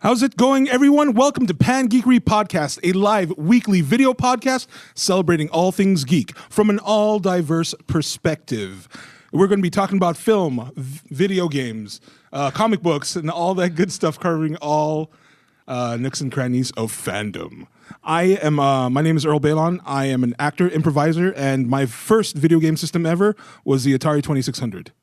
How's it going, everyone? Welcome to Pangeekery Podcast, a live weekly video podcast celebrating all things geek from an all-diverse perspective. We're going to be talking about film, video games, comic books, and all that good stuff, covering all nooks and crannies of fandom. My name is Earl Baylon. I am an actor, improviser, and my first video game system ever was the Atari 2600.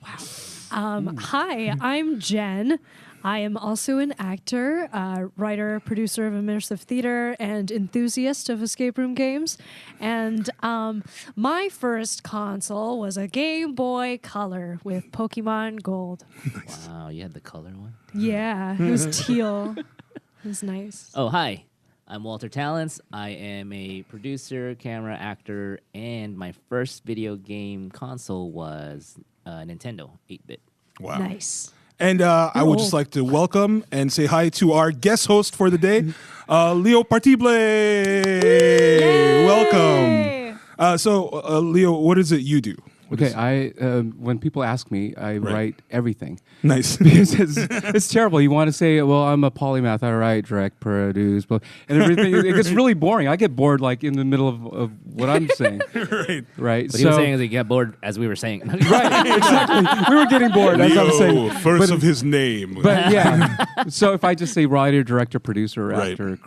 Wow. Hi, I'm Jen. I am also an actor, writer, producer of immersive theater, and enthusiast of escape room games. And my first console was a Game Boy Color with Pokemon Gold. Nice. Wow, you had the color one? Yeah, it was teal. It was nice. Oh, hi. I'm Walter Talens. I am a producer, camera, actor, and my first video game console was Nintendo 8-bit. Wow. Nice. And I would just like to welcome and say hi to our guest host for the day, Leo Partible. Yay! Welcome. So, Leo, what is it you do? Okay, when people ask me, I write everything. Nice. Because it's terrible. You want to say, well, I'm a polymath. I write, direct, produce, and everything. It gets really boring. I get bored like in the middle of what I'm saying. Right. What he was saying is he got bored as we were saying. Right, exactly. We were getting bored, as I was saying. First of his name. But yeah, so if I just say writer, director, producer, actor,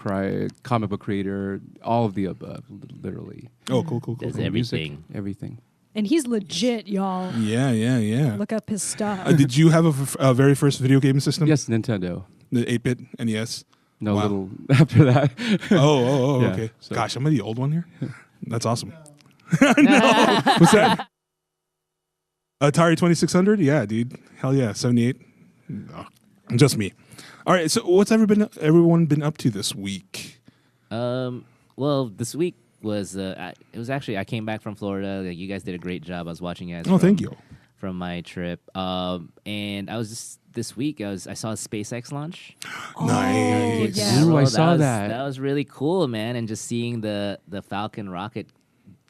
comic book creator, all of the above, literally. Oh, cool. There's everything. Music, everything. And he's legit, y'all. Yeah. Look up his stuff. Did you have a very first video game system? Yes, Nintendo. The 8-bit NES? No, little after that. Oh, Yeah, okay. so. Gosh, am I the old one here? That's awesome. No. What's that? Atari 2600? Yeah, dude. Hell yeah. 78? No, just me. All right, so what's everyone been up to this week? Well, this week was it was actually I came back from Florida. Like, you guys did a great job. I was watching you guys. Thank you. From my trip, and I was just this week. I saw a SpaceX launch. Nice. Yeah. Ooh, I saw that. That was really cool, man. And just seeing the Falcon rocket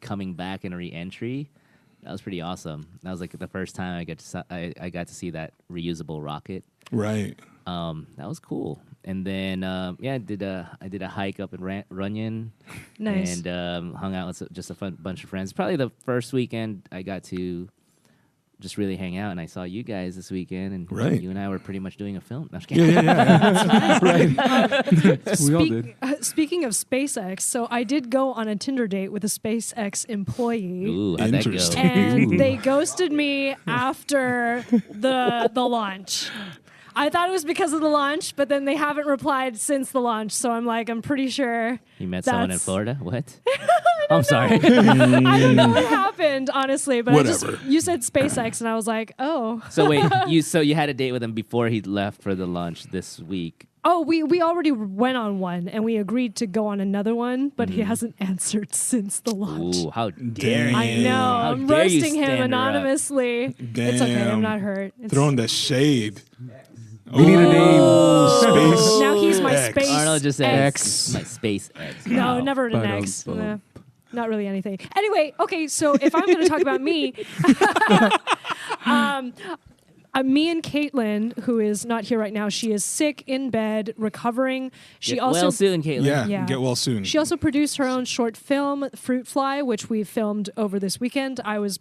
coming back in re-entry, that was pretty awesome. That was like the first time I got to see that reusable rocket. Right. That was cool. And then I did a hike up in Runyon. Nice. And hung out with just a fun bunch of friends. Probably the first weekend I got to just really hang out, and I saw you guys this weekend, and you and I were pretty much doing a film. No, Yeah. Right. We all did. Speaking of SpaceX, so I did go on a Tinder date with a SpaceX employee. Ooh, how'd that go? Interesting. And they ghosted me after the launch. I thought it was because of the launch, but then they haven't replied since the launch. So I'm pretty sure. You met someone in that's- Florida? What? I'm sorry. I don't know what happened, honestly, but Whatever. you said SpaceX, and I was like, oh. So wait, you had a date with him before he left for the launch this week? Oh, we already went on one, and we agreed to go on another one, but he hasn't answered since the launch. Ooh, how dare you? I know. How I'm dare you roasting him stand her up. anonymously. It's okay. I'm not hurt. It's Throwing the shade. We need a name. Space. Now he's my X. space. Arnold just said X. my SpaceX. No, Wow. never an Ba-dum, X. ba-dum. Not really anything. Anyway, okay, so if I'm going to talk about me, me and Kaitlyn, who is not here right now, she is sick in bed, recovering. She Get also well soon, Kaitlyn. Yeah. Get well soon. She also produced her own short film, Fruit Fly, which we filmed over this weekend. I was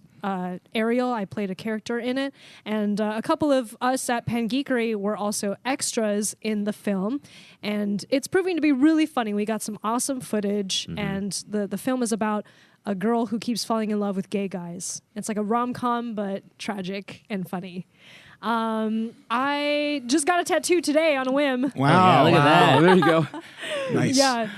Ariel. I played a character in it. And a couple of us at Pangeekery were also extras in the film. And it's proving to be really funny. We got some awesome footage. And the film is about a girl who keeps falling in love with gay guys. It's like a rom-com, but tragic and funny. I just got a tattoo today on a whim. Wow. Oh, yeah, look at that. Oh, there you go. Nice. Yeah,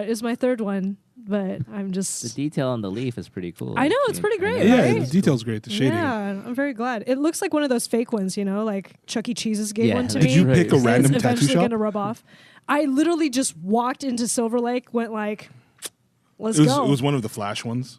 it's my third one, but I'm The just. detail on the leaf is pretty cool. I know, it's pretty great, Yeah, right? the detail's great. The shading. Yeah, I'm very glad. It looks like one of those fake ones, like Chuck E. Cheese's gave Yeah. one to Did me. you pick a It's random It's tattoo eventually shop? going to rub off. I literally just walked into Silver Lake, went like, let's It go. was one of the Flash ones.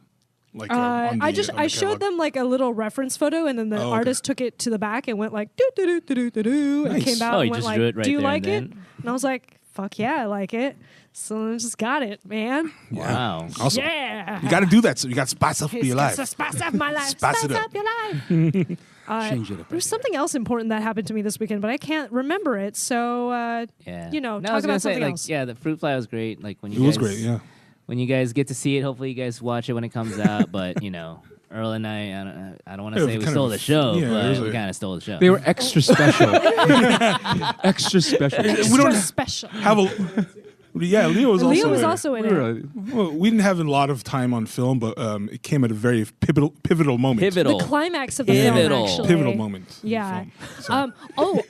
Like on the, I on the showed catalog. them like a little reference photo, and then the Oh, okay. artist took it to the back and went like do do do do do do do, and Nice. came out Oh, and he went just like, drew it right "Do you there like and it?" then? And I was like, fuck yeah, I like it. So I just got it, man. Wow. Also, Yeah. you got to do that. So you got to spice up your life. Spice up my life. Spice Spice it up. up your life. Change it up. There's something else important that happened to me this weekend, but I can't remember it. So, Yeah. you know, No, I was talk gonna about say, something like, else. yeah, the fruit fly was great. Like when you It was guys, great, yeah. When you guys get to see it, hopefully you guys watch it when it comes out. But you know, Earl and I don't want to Yeah, say we kind stole of- the show, yeah, it was but we a- kind of stole the show. They were extra special. Extra special. We don't Extra special. have a. Yeah, Leo was Leo was in it. also in We it. were, Well, we didn't have a lot of time on film, but it came at a very pivotal moment. Pivotal. The climax of the Pivotal. film, actually. Pivotal moment. in Yeah. the film.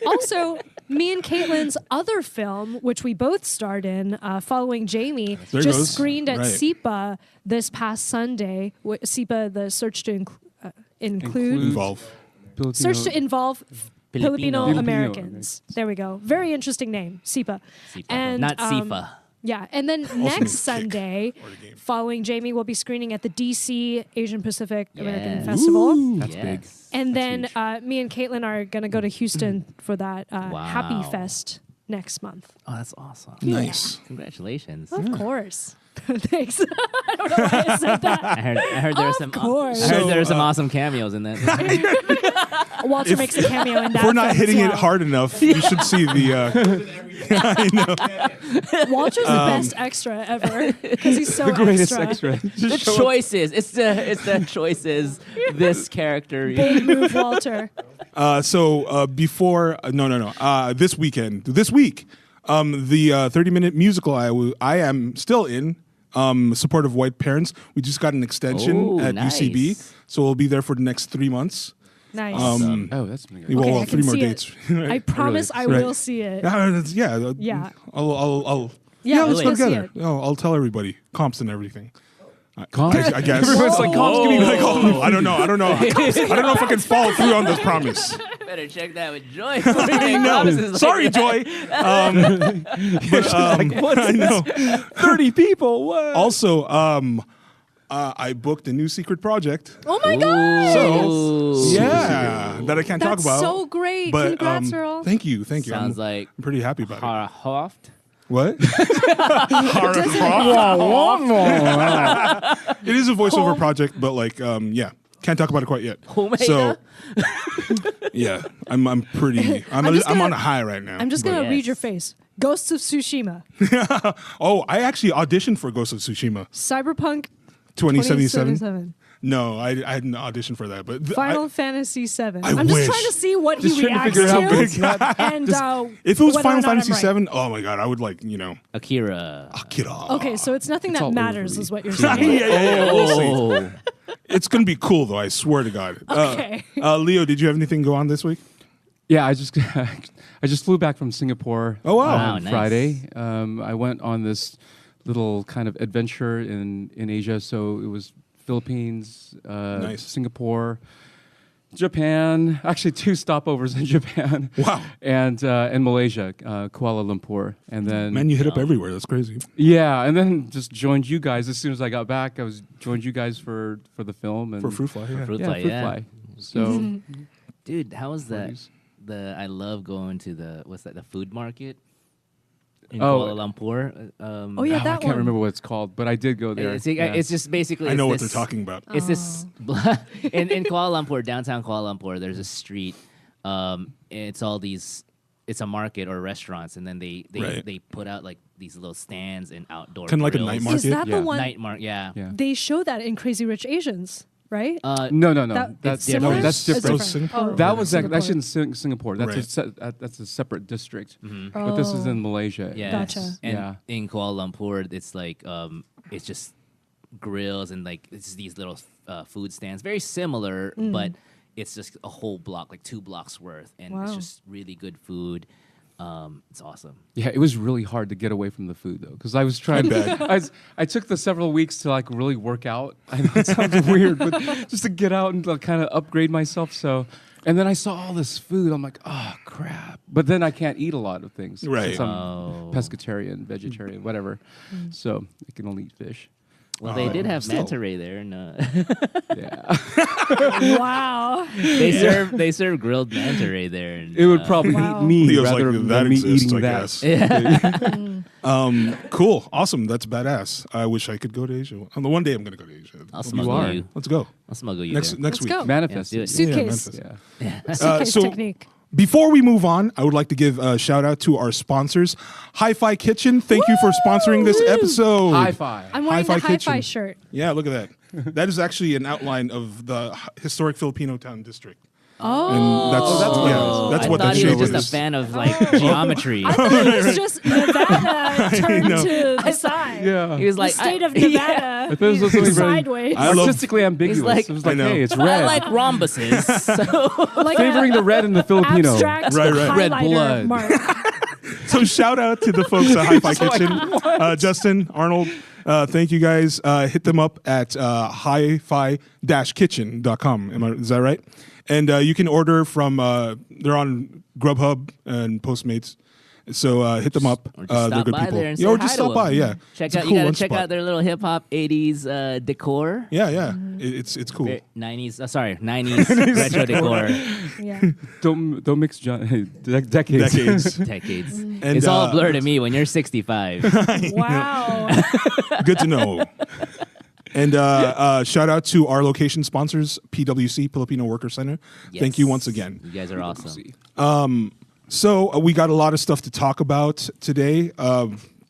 Also, me and Kaitlyn's other film, which we both starred in, following Jamie, There just goes. screened at Right. SEPA this past Sunday. SEPA, the search to include, Involve. Filipino- search to involve Filipino Filipino Americans. There we go. Very interesting name, SEPA. Sifa. And, Not um, Sifa. Yeah, and then means next kick Sunday, or the game. following Jamie, we'll be screening at the DC Asian Pacific American Yes. Festival. That's big. Yes. And That's then me and Kaitlyn are going to go to Houston for that Wow. Happy Fest next month. Oh, that's awesome. Nice. Congratulations. Of course. Thanks. I don't know why I said that. I heard there were Of some. course. I heard there were some So, awesome cameos in that. Walter makes a cameo in that. If we're not film hitting as it well. hard enough, you should see the. I know. Walter's the best extra ever because he's so the greatest extra. extra. The choices. It's the choices. This character. Big move, Walter. Before this weekend, this week, the 30-minute musical I am still in. Support of white parents. We just got an extension Oh, at nice. UCB, so we'll be there for the next 3 months. Nice. Oh, that's something good. Well, Okay, I can 3 more see it. dates. I promise I Right. will see it. Yeah. Yeah. I'll Yeah, let's let's go go see together. it. I'll tell everybody comps and everything. Comps? I guess. Everyone's like, comps give me Like, oh, I don't know. I don't know if I can follow through on this promise. Better check that with Joy. Sorry, Joy. I know. 30 people. What? Also, I booked a new secret project. Oh my god! So, yeah, that I can't talk That's about. so great. But Congrats, Earl. thank you. Sounds like I'm pretty happy about it. Hoft. What? It is a voiceover project, but like, yeah, can't talk about it quite yet. Omega? So, yeah, I'm pretty. I'm just on gonna- a high right now. I'm just gonna Yes. read your face. Ghosts of Tsushima, Oh, I actually auditioned for Ghost of Tsushima Cyberpunk 2077. 2077, No, I hadn't auditioned for that, but Final Fantasy VII. I I'm just wish. trying to see what Just he trying to reacts figure out how to, and if it was whether or Final not I'm Fantasy right. 7, oh my god, I would like Akira. Akira. Okay, so it's nothing It's that all matters, overly- is what you're yeah, saying. yeah, we'll see. Oh. It's gonna be cool though. I swear to God. Okay. Leo, did you have anything go on this week? Yeah, I just flew back from Singapore. Oh, wow. Wow, on nice. Friday. I went on this little kind of adventure in Asia. So it was Philippines, Nice. Singapore, Japan. Actually, 2 stopovers in Japan. Wow. And Malaysia, Kuala Lumpur, and then Man, you hit up everywhere. That's crazy. yeah, and then just joined you guys as soon as I got back. Joined you guys for the film and For Fruit Fly, yeah. Fruit yeah, Fly, Fruit yeah. Fly. So Dude, how was that? Parties. I love going to the food market in Oh. Kuala Lumpur. Oh yeah, I that can't one. remember what it's called, but I did go there. It's just basically. I know what it's they're this- talking about. It's this in Kuala Lumpur, downtown Kuala Lumpur. There's a street. It's all these. It's a market or restaurants, and then they Right. put out like these little stands and outdoor. Kinda like a grills. night market? Is that Yeah. the one? Night market, yeah. Yeah. They show that in Crazy Rich Asians, right? No. That's different. similar? No, that's It's different. Singapore? Oh, That was Singapore. actually in Singapore. That's Right. that's a separate district. Mhm. But this is Oh. in Malaysia. Yeah. Gotcha. And Yeah. in Kuala Lumpur, it's like it's just grills and like it's these little food stands, very similar, but it's just a whole block, like 2 blocks worth, and it's Wow. just really good food. It's awesome. Yeah, it was really hard to get away from the food though, because I was trying. I took the several weeks to like really work out. I know it sounds weird, but just to get out and like, kind of upgrade myself. So, and then I saw all this food. I'm like, oh crap! But then I can't eat a lot of things. Right. Since I'm Oh. pescatarian, vegetarian, whatever. So I can only eat fish. Well, they did have manta ray there, and Yeah. Wow. they serve grilled manta ray there. And, It would probably Wow. eat me Leo's rather like, than that me exists, eating I that. guess. Cool, awesome. That's badass. I wish I could go to Asia. On the one day I'm gonna go to Asia. I'll are. smuggle you. Let's go I'll smuggle you next there. next Let's week. go. Manifest Yeah, it. do it. Suitcase. Yeah. Suitcase so- technique. Before we move on, I would like to give a shout out to our sponsors, Hi-Fi Kitchen. Thank you for sponsoring this episode. High five. I'm wearing Hi-Fi the hi-fi Kitchen. shirt. Yeah, look at that. That is actually an outline of the historic Filipino town district. Oh. And that's I what thought that he shape was just is. a fan of like geometry. I thought it was just Nevada turned know. to the side. Yeah. He was The like, state of yeah. Nevada. I thought it was something very sideways. I love- artistically ambiguous. He's like- it was I like, know. hey, it's I red. like rhombuses. So like Favoring the red in the Filipino. abstract Right. highlighter Red blood. mark. So shout out to the folks at Hi-Fi Kitchen. Justin, Arnold, thank you guys. Hit them up at hi-fi-kitchen.com. Is that right? And you can order from, they're on Grubhub and Postmates. So hit them up. Or just They're stop good by people. there and Yeah, say or hi just to stop by, them. yeah. Check It's a out, cool you gotta lunch check spot. out their little hip hop 80s decor. Yeah, yeah. It's cool. 90s, sorry, 90s retro decor. Yeah. Don't mix decades. Decades. Decades. And, It's all a blur to me when you're 65. Wow. Good to know. And shout out to our location sponsors, PWC, Filipino Worker Center. Thank you Yes. once again. You guys are awesome. So we got a lot of stuff to talk about today.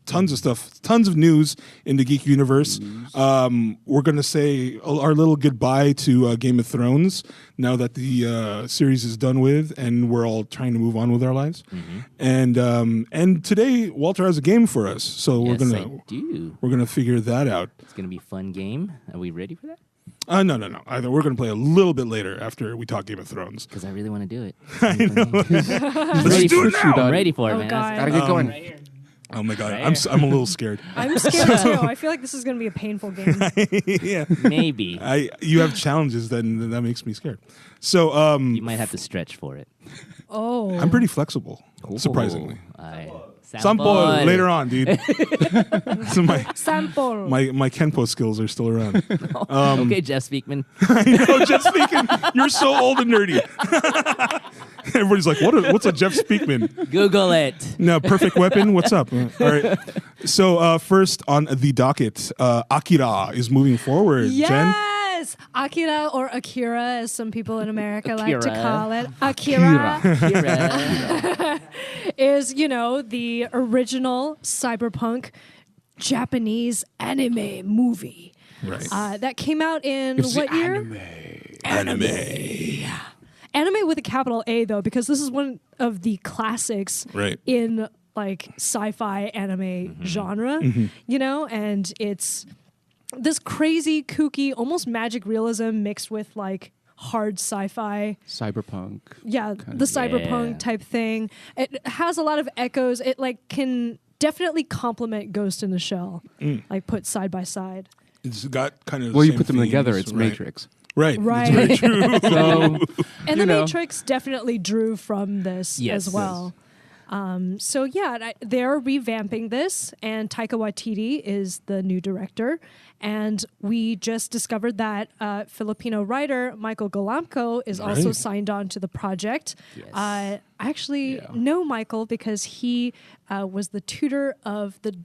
Tons of stuff, tons of news in the geek universe. We're going to say our little goodbye to Game of Thrones now that the series is done with, and we're all trying to move on with our lives. And today Walter has a game for us, so Yes, we're I do. gonna figure that out. It's gonna be a fun game. Are we ready for that? No. Either we're gonna play a little bit later after we talk Game of Thrones. Because I really want to do it. Let's do it now. I'm ready for it, Oh, man. God. Gotta get going. Right here. Oh my god, Right I'm a little scared. I'm scared too. I feel like this is going to be a painful game. Yeah. Maybe. You have challenges, then that makes me scared. So You might have to stretch for it. Oh. I'm pretty flexible, surprisingly. Sample later on, dude. So Sample. my Kenpo skills are still around. Okay, Jeff Speakman. I know, Jeff Speakman. You're so old and nerdy. Everybody's like, what's a Jeff Speakman? Google it. No, Perfect Weapon. What's up? All right. So first on the docket, Akira is moving forward. Jen. Yes, Akira or Akira, as some people in America like to Akira. call it. Akira Kira. is, the original cyberpunk Japanese anime movie. Right. That came out in what year? Anime. Anime with a capital A, though, because this is one of the classics Right. in like sci-fi anime genre, and it's this crazy, kooky, almost magic realism mixed with like hard sci-fi. Cyberpunk. Yeah, the cyberpunk type thing. It has a lot of echoes. It like can definitely complement Ghost in the Shell, like put side by side. It's got kind of. Well, you same put them together, themes, it's right. Matrix. Right. Right. That's very true. So, And you the know. Matrix definitely drew from this Yes. as well. So yeah, they're revamping this, and Taika Waititi is the new director. And we just discovered that Filipino writer Michael Galamco is also Right. signed on to the project. Yes. I actually know Michael because he was the tutor of the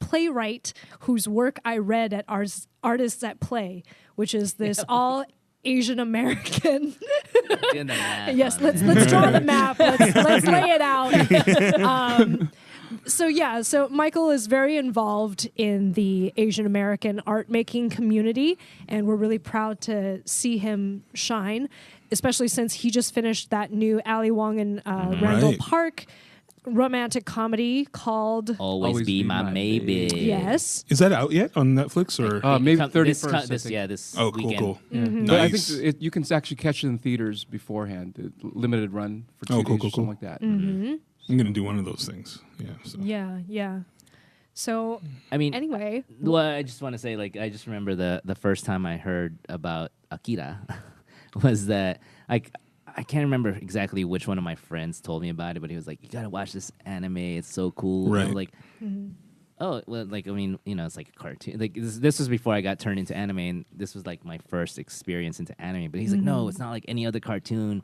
playwright whose work I read at Artists at Play, which is this all Asian American. Doing the math Yes, on let's it. draw the map. Let's lay it out. So Michael is very involved in the Asian American art making community, and we're really proud to see him shine, especially since he just finished that new Ali Wong and Randall Right. Park romantic comedy called Always be my maybe. Yes. Is that out yet on Netflix or? Maybe Come- 31st. I This, think. yeah, this Oh, cool, weekend. cool. But I Nice. think you can actually catch it in theaters beforehand. Limited run for 2 Oh, days cool, or cool, something cool. like that. I'm gonna do one of those things. Yeah. So. Yeah. So I mean, anyway, well, I just want to say, like, I just remember the first time I heard about Akira was that I can't remember exactly which one of my friends told me about it, but he was like, "You gotta watch this anime; it's so cool." And I was Right. like, oh, well, like, I mean, it's like a cartoon. Like, this was before I got turned into anime, and this was like my first experience into anime. But he's like, no, it's not like any other cartoon.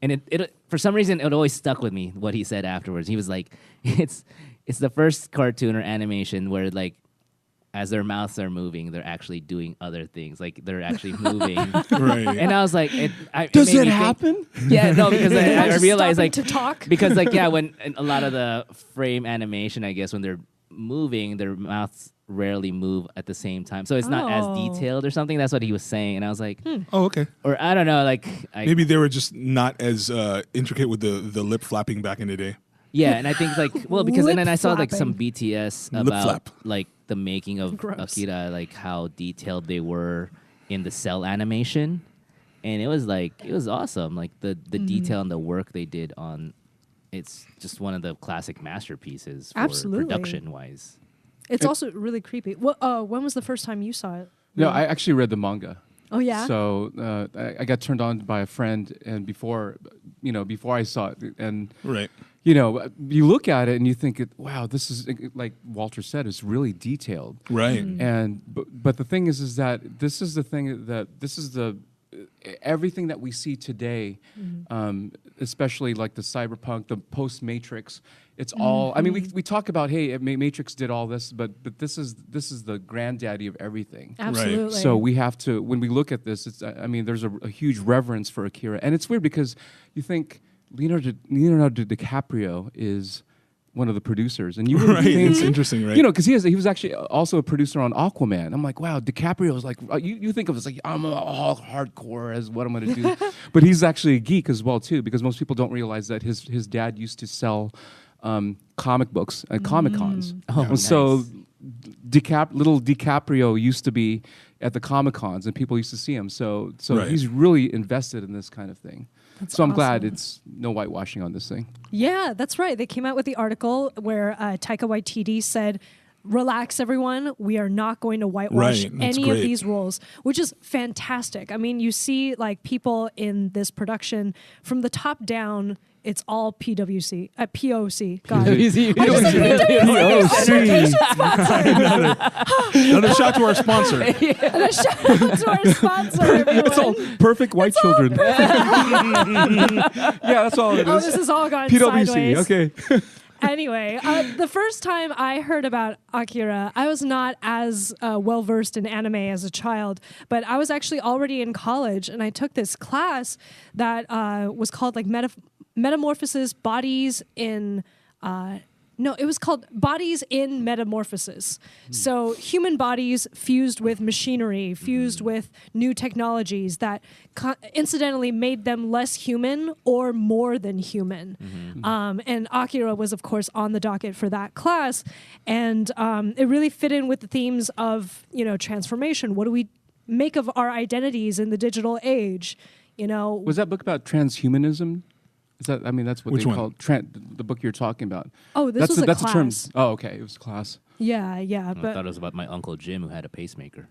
And it for some reason, it always stuck with me, what he said afterwards. He was like, it's the first cartoon or animation where, like, as their mouths are moving, they're actually doing other things. Like, they're actually moving. Right. And I was like, Does it happen? Yeah, no, because I realized, like, to talk. because, like, yeah, when a lot of the frame animation, I guess, when they're moving, their mouths rarely move at the same time. So it's not as detailed or something. That's what he was saying. And I was like, Oh, okay. or I don't know, like, Maybe they were just not as intricate with the lip flapping back in the day. yeah, and I think, like, well, because and then I saw, like, some Lip BTS Lip about flap. like the making of Gross. Akira, like how detailed they were in the cell animation, and it was awesome. Like the detail and the work they did on, it's just one of the classic masterpieces for Absolutely. production wise. It's also really creepy. What? When was the first time you saw it? No, I actually read the manga. Oh yeah. So I got turned on by a friend, and before I saw it, and Right. you look at it and you think, wow, this is, like Walter said, it's really detailed. Right. And but the thing is that this is the thing that this is the everything that we see today, especially like the cyberpunk, the post Matrix. It's all. I mean, we talk about, hey, Matrix did all this, but this is the granddaddy of everything. Absolutely. So we have to, when we look at this, it's, I mean, there's a huge reverence for Akira, and it's weird because you think Leonardo DiCaprio is one of the producers, and you really Right. think, It's interesting, right? because he was actually also a producer on Aquaman. I'm like, wow, DiCaprio is like, you think of it as like, I'm all hardcore as what I'm going to do, but he's actually a geek as well too, because most people don't realize that his dad used to sell comic books at Comic Cons. Oh, And so nice. little DiCaprio used to be at the Comic Cons, and people used to see him. So Right. he's really invested in this kind of thing. That's so I'm glad awesome. it's no whitewashing on this thing. Yeah, that's right. They came out with the article where Taika Waititi said, relax, everyone. We are not going to whitewash Right, that's any of great. these roles, which is fantastic. I mean, you see like people in this production from the top down, it's all POC. God. Another shout to our sponsor. And a shout out to our sponsor, everyone. It's all perfect white children. Yeah, that's all it is. Oh, this has all gone PwC. sideways. Okay. Anyway, the first time I heard about Akira, I was not as well versed in anime as a child, but I was actually already in college, and I took this class that was called like Metamorphosis Bodies in. No, it was called Bodies in Metamorphosis. So human bodies fused with machinery, fused with new technologies that incidentally made them less human or more than human. And Akira was, of course, on the docket for that class. And it really fit in with the themes of, transformation. What do we make of our identities in the digital age? Was that book about transhumanism? Is that? I mean, that's what Which they one? call the book you're talking about. Oh, this that's was a that's class. a term. Oh, okay, it was a class. Yeah, I but thought it was about my Uncle Jim who had a pacemaker.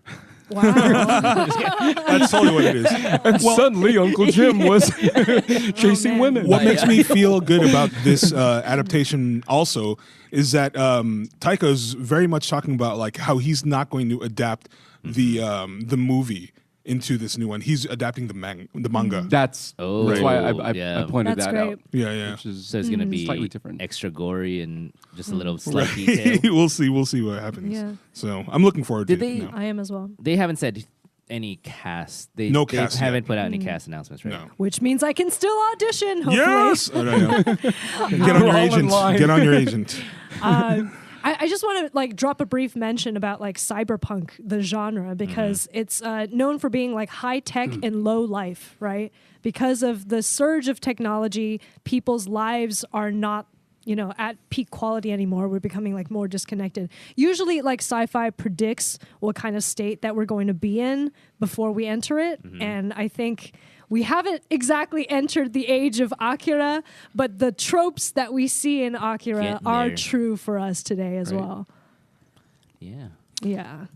wow. That's totally what it is. And suddenly, Uncle Jim was chasing man. women. What makes me feel good about this adaptation also is that Taika's very much talking about like how he's not going to adapt the movie into this new one. He's adapting the manga. That's Oh, why I yeah. pointed That's that great. out. Yeah. Which is So it's going to be slightly different. extra gory and just a little slight detail. we'll see what happens. Yeah. So I'm looking forward Did to they- it. I am as well. They haven't said any cast. They cast haven't yet. put out any cast announcements, right? No. Which means I can still audition, hopefully. Yes. Get on your We're all in agent. line. Get on your agent. I just want to drop a brief mention about cyberpunk, the genre, because it's known for being high tech and low life, right? Because of the surge of technology, people's lives are not at peak quality anymore. We're becoming more disconnected. Usually sci-fi predicts what kind of state that we're going to be in before we enter it. And I think we haven't exactly entered the age of Akira, but the tropes that we see in Akira Getting are there. true for us today as Right. well. Yeah. Yeah.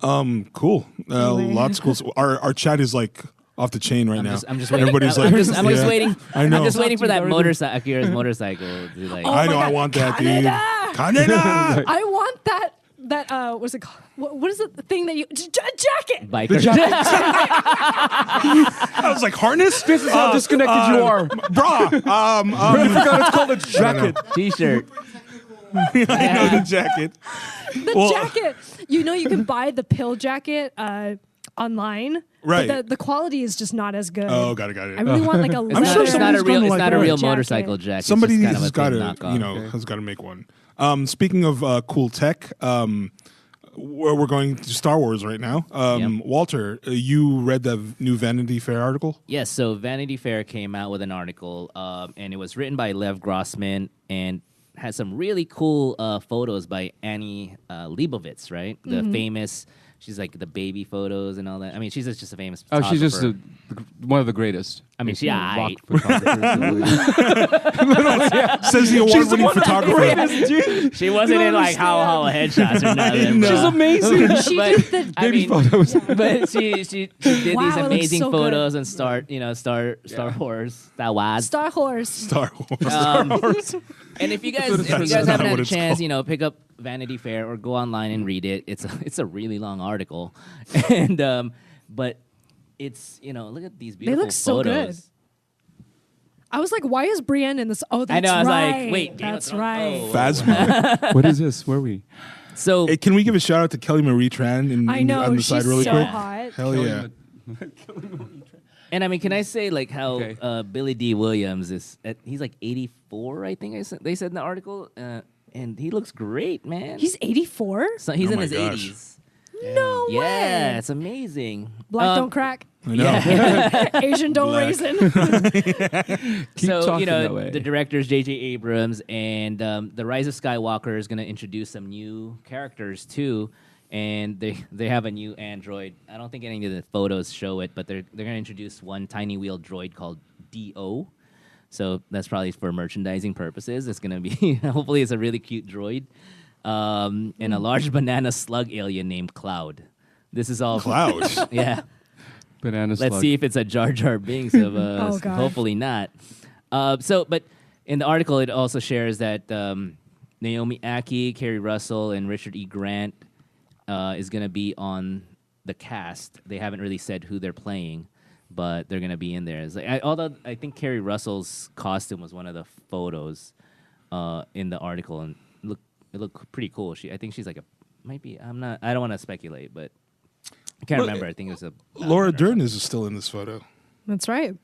Cool. Anyway. Lots of cool. Our chat is off the chain right now. I'm just waiting. Everybody's I'm like, just yeah. waiting. I know. I'm just waiting for that Everything. motorcycle, Akira's motorcycle. To I know. my I God. want that, Kaneda! dude. Kaneda! I want that what's it called? What is it? The thing that you jacket? Biker. I was like, harness? This is how disconnected you are. Brah. I forgot it's called a jacket. T-shirt. I know the jacket. The jacket. You know, you can buy the pill jacket online. Right. But the quality is just not as good. Oh, got it. I really want like a It's leather. sure it's not a someone's real. gonna It's like not a that. real Jacket. motorcycle jacket. Somebody it's just has kind got of a to, thing knockoff. has got to make one. Speaking of cool tech, we're going to Star Wars right now. Yep. Walter, you read the new Vanity Fair article? Yes, so Vanity Fair came out with an article, and it was written by Lev Grossman and has some really cool photos by Annie Leibovitz, right? The famous, she's like the baby photos and all that. I mean, she's just a famous Oh, she's just photographer. one of the greatest. I mean, rock she photographers. Says the award-winning photographer. She wasn't in like how headshots or nothing. know. bro. She's amazing. She But, did the I mean, photos. but she did Wow, these it looks amazing so good. photos and Star Wars, Star Wars. Star Horse. Star Wars. And if you guys That's haven't not had what a it's chance, called. pick up Vanity Fair or go online and read it. It's a really long article, and but it's look at these beautiful look so good. photos. I was like, why is Brienne in this? Oh, that's I know. I was right. like, wait, Game of that's Thrones? right. Oh. Phasma. What is this? Where are we? So Hey, can we give a shout out to Kelly Marie Tran I know, on the side she's really so quick? hot. Hell yeah. and I mean, can I say like how Okay. Billy D. Williams he's like 84, I think they said in the article, and he looks great, man. He's 84. So he's Oh in my his gosh. 80s. No way. Yeah, it's amazing. Black don't crack. I know. Yeah. Asian don't Black. raisin. Keep So talking that way. the director's J.J. Abrams, and the Rise of Skywalker is going to introduce some new characters too, and they have a new android. I don't think any of the photos show it, but they're going to introduce one tiny wheel droid called D.O. So that's probably for merchandising purposes. It's going to be hopefully it's a really cute droid, and a large banana slug alien named Cloud. This is all Cloud. Yeah. Banana Let's slug. see if it's a Jar Jar Binks of Oh, God. hopefully not. But in the article, it also shares that Naomi Ackie, Kerry Russell, and Richard E. Grant is going to be on the cast. They haven't really said who they're playing, but they're going to be in there. It's like, although I think Kerry Russell's costume was one of the photos in the article, and it looked pretty cool. I think she's like I don't want to speculate, but I can't Well, remember. I think it was a Laura Dern is still in this photo. That's right.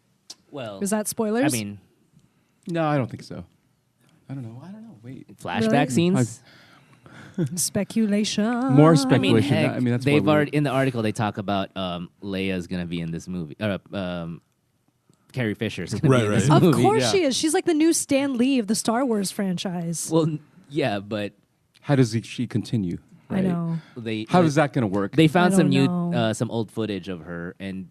Well, Is that spoilers? I mean, No, I don't think so. I don't know. Wait. flashback Really? scenes. speculation. More I mean, speculation. heck, I mean, that's they've what we- already in the article they talk about Leia's gonna be in this movie. Carrie Fisher's gonna Right, be in right. this Of movie. course yeah. she is. She's like the new Stan Lee of the Star Wars franchise. Well, yeah, but How does she continue? I right? know. How is that going to work? They found I some don't new, know. some old footage of her, and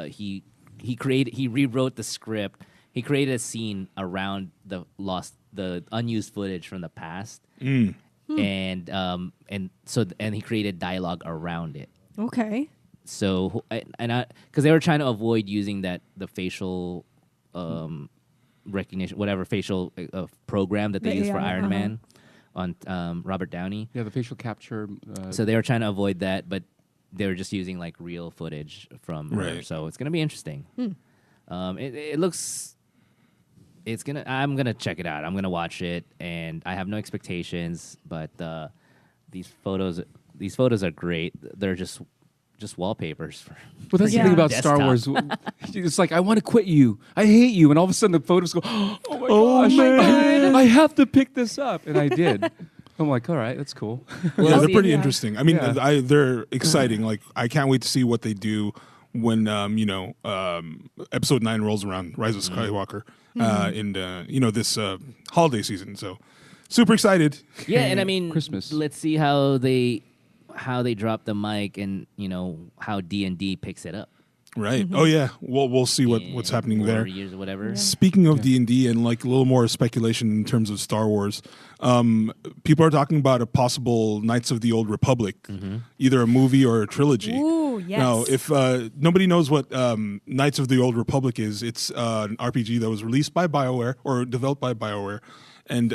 he rewrote the script. He created a scene around the unused footage from the past, and he created dialogue around it. Okay. So because they were trying to avoid using the facial recognition, whatever facial program that they use for AI, Iron Man on Robert Downey. Yeah, the facial capture. So they were trying to avoid that, but they were just using like real footage from her. Right. So it's gonna be interesting. It looks. I'm gonna check it out. I'm gonna watch it, and I have no expectations. But these photos are great. They're just wallpapers. But that's Yeah. the thing about Desktop. Star Wars. It's like, I want to quit you. I hate you. And all of a sudden the photos go, oh my gosh, man. I have to pick this up. And I did. I'm like, all right, that's cool. Well, Yeah, they're see, pretty yeah. interesting. I mean, Yeah. they're exciting. Like, I can't wait to see what they do when Episode 9 rolls around, Rise of Skywalker, in this holiday season. So, super excited. Yeah, and I mean, Christmas. Let's see how they drop the mic, and how D&D picks it up. Right. Oh yeah. We'll see what's happening 4 there. years or whatever. Speaking of D&D and like a little more speculation in terms of Star Wars, people are talking about a possible Knights of the Old Republic, either a movie or a trilogy. Ooh, yes. Now, if nobody knows what Knights of the Old Republic is, it's an RPG that was released by BioWare or developed by BioWare, and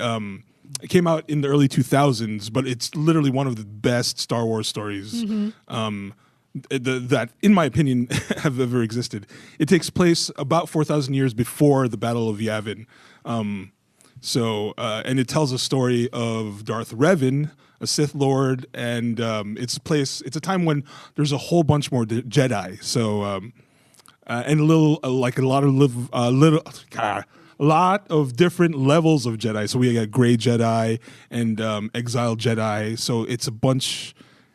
It came out in the early 2000s, but it's literally one of the best Star Wars stories that, in my opinion, have ever existed. It takes place about 4,000 years before the Battle of Yavin. And it tells a story of Darth Revan, a Sith Lord, and it's a time when there's a whole bunch more Jedi. So, and a lot of different levels of Jedi. So we got Gray Jedi and Exiled Jedi. So it's a bunch.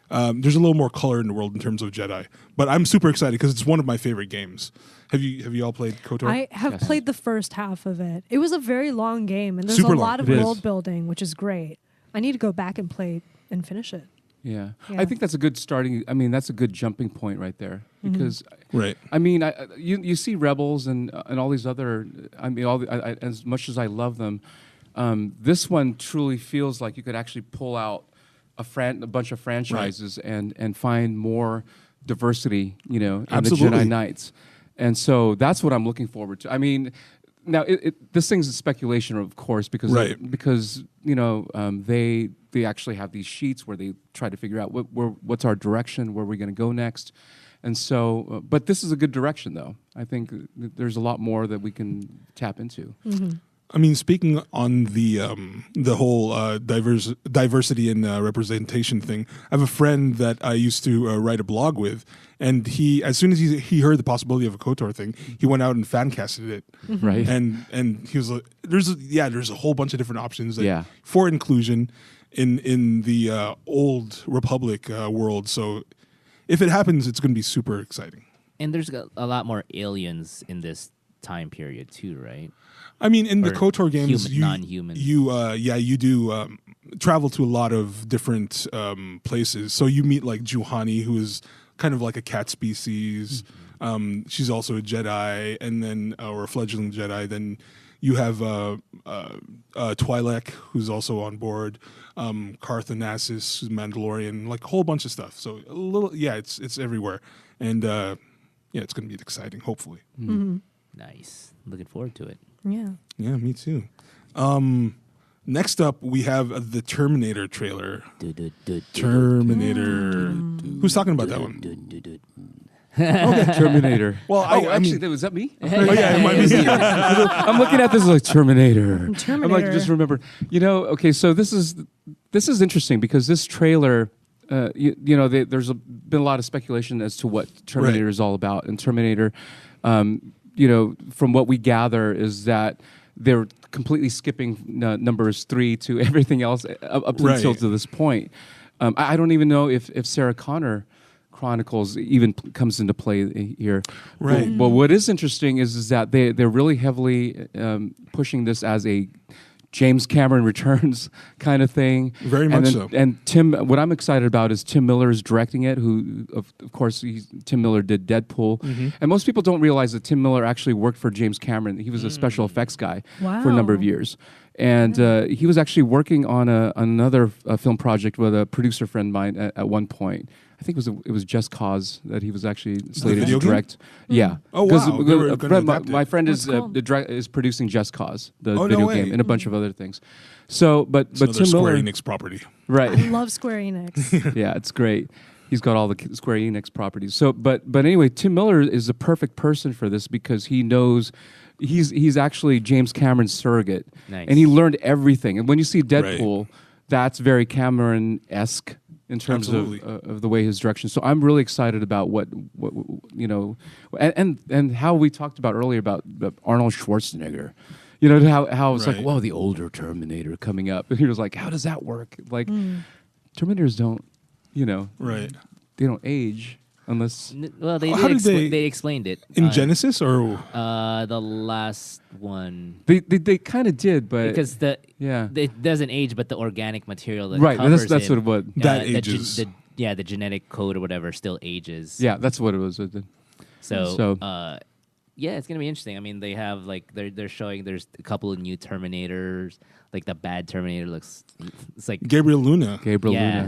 There's a little more color in the world in terms of Jedi. But I'm super excited because it's one of my favorite games. Have you all played KOTOR? I have played the first half of it. It was a very long game, and there's Super a long. lot of It is. world building, which is great. I need to go back and play and finish it. Yeah. Yeah. I think that's a good starting. I mean, that's a good jumping point right there because, Right. I mean, you see Rebels and all these other. I mean, as much as I love them, this one truly feels like you could actually pull out a bunch of franchises and find more diversity, in Absolutely. the Jedi Knights. And so that's what I'm looking forward to. I mean, now this thing's a speculation, of course, because they actually have these sheets where they try to figure out what's our direction, where we're going to go next. And so, but this is a good direction, though. I think there's a lot more that we can tap into. Mm-hmm. I mean, speaking on the whole diversity and representation thing, I have a friend that I used to write a blog with, and as soon as he heard the possibility of a KOTOR thing, he went out and fan casted it, Right? And he was like, there's a whole bunch of different options for inclusion in the old Republic world. So if it happens, it's going to be super exciting. And there's a lot more aliens in this time period too, right? I mean, in the Or KOTOR games, non-human. You do travel to a lot of different places. So you meet like Juhani, who is kind of like a cat species. She's also a Jedi, and then or a fledgling Jedi. Then you have Twi'lek, who's also on board. Carthonassus, who's Mandalorian, like a whole bunch of stuff. So a little, it's everywhere, and it's going to be exciting. Hopefully. Mm-hmm. Nice. Looking forward to it. Yeah. Yeah, me too. Next up, we have the Terminator trailer. Terminator. Who's talking about that one? Terminator. Well, was that me? Oh, yeah, it might be. I'm looking at this like Terminator. Terminator. I'm like, just remember, okay, so this is interesting because this trailer, there's been a lot of speculation as to what Terminator is all about. And Terminator, from what we gather is that they're completely skipping numbers 3 to everything else up until to this point. I don't even know if Sarah Connor Chronicles even comes into play here. Right. Well, what is interesting is that they're really heavily pushing this as a James Cameron Returns kind of thing. Very much so. And what I'm excited about is Tim Miller is directing it, who, of course, Tim Miller did Deadpool. Mm-hmm. And most people don't realize that Tim Miller actually worked for James Cameron. He was a special effects guy for a number of years. And he was actually working on another film project with a producer friend of mine at one point. I think it was Just Cause that he was actually slated to direct. Yeah. Oh, wow. My friend is producing Just Cause, the video game, and a bunch of other things. So, but Tim Square Miller, Enix property. right? I love Square Enix. Yeah, it's great. He's got all the Square Enix properties. So, but anyway, Tim Miller is the perfect person for this because he knows. He's actually James Cameron's surrogate, and he learned everything. And when you see Deadpool, that's very Cameron-esque in terms of the way his direction. So I'm really excited about what and how we talked about earlier about Arnold Schwarzenegger. How it's like, whoa, the older Terminator coming up, and he was like, how does that work? Like, Terminators don't, they don't age. Unless they explained it in Genesis or the last one. They kind of did, but because it doesn't age, but the organic material that that's him, what that ages. The genetic code or whatever still ages. Yeah, that's what it was. So it's gonna be interesting. I mean, they have they're showing there's a couple of new Terminators. Like the bad Terminator it's like Gabriel Luna. Yeah,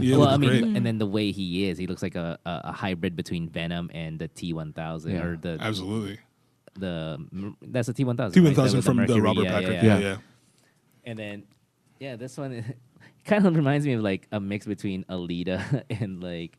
Yeah, well, I mean, great. and then the way he is, he looks like a hybrid between Venom and the T-1000 or the absolutely that's the T-1000. T-1000 right? from the Mercury, Robert Patrick. Yeah. And then Yeah, this one kind of reminds me of like a mix between Alita and like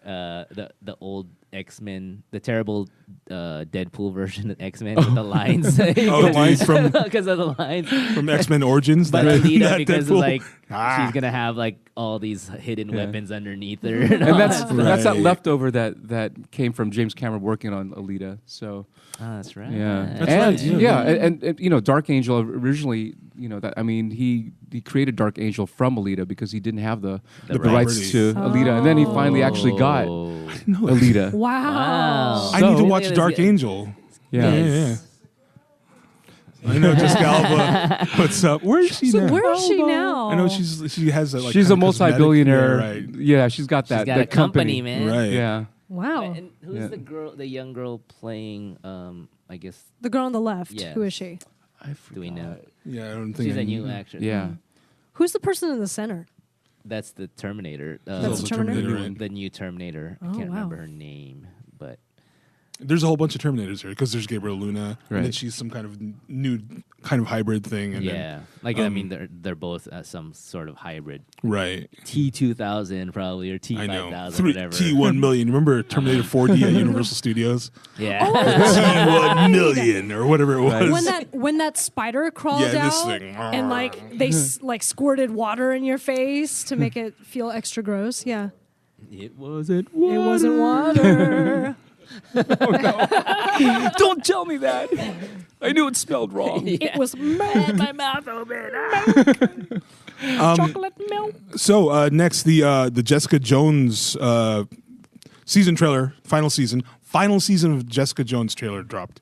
the old X-Men, the terrible Deadpool version of X-Men with the lines. The lines from because of the lines from X-Men Origins. but that- Alita that because Deadpool. like she's gonna have like all these hidden weapons underneath her. And that's Right. that leftover that came from James Cameron working on Alita. So that's right. yeah, That's and right, yeah. and you know, Dark Angel originally, you know, that I mean, he created Dark Angel from Alita because he didn't have the rights to Alita, and then he finally actually got No, Alita. Wow. I need to So- watch Dark Angel. Yeah. Yeah. I know Jessica Alba. What's up? Where is she So now? where is she now? I know she has a, like, She's a kind of cosmetic- multi-billionaire. Yeah, right. Yeah, she's got She's that. got that a company, man. Right. Yeah. Wow. And who's Yeah. the girl, the young girl playing? I guess The girl on the left. Yes. Who is she? do we know? Yeah, I don't think She's I a new knew. actress. Yeah. Who's the person in the center? That's the Terminator. That's the Terminator? right? The new Terminator. Oh, I can't wow. remember her name, but There's a whole bunch of Terminators here because there's Gabriel Luna, and then Right. she's some kind of new kind of hybrid thing. And yeah, like I mean, they're both some sort of hybrid. then, right. T2000 probably or I know. T5000, whatever. T1 million. Remember Terminator 4D at Universal Studios? Yeah. T1 million or whatever it was. When that spider crawled Yeah, this out thing. and like they like squirted water in your face to make it feel extra gross. Yeah. It wasn't. It wasn't water. Don't tell me that. I knew it spelled wrong. It was milk. My mouth open. Chocolate milk. So next, the Jessica Jones season trailer, final season of Jessica Jones trailer dropped.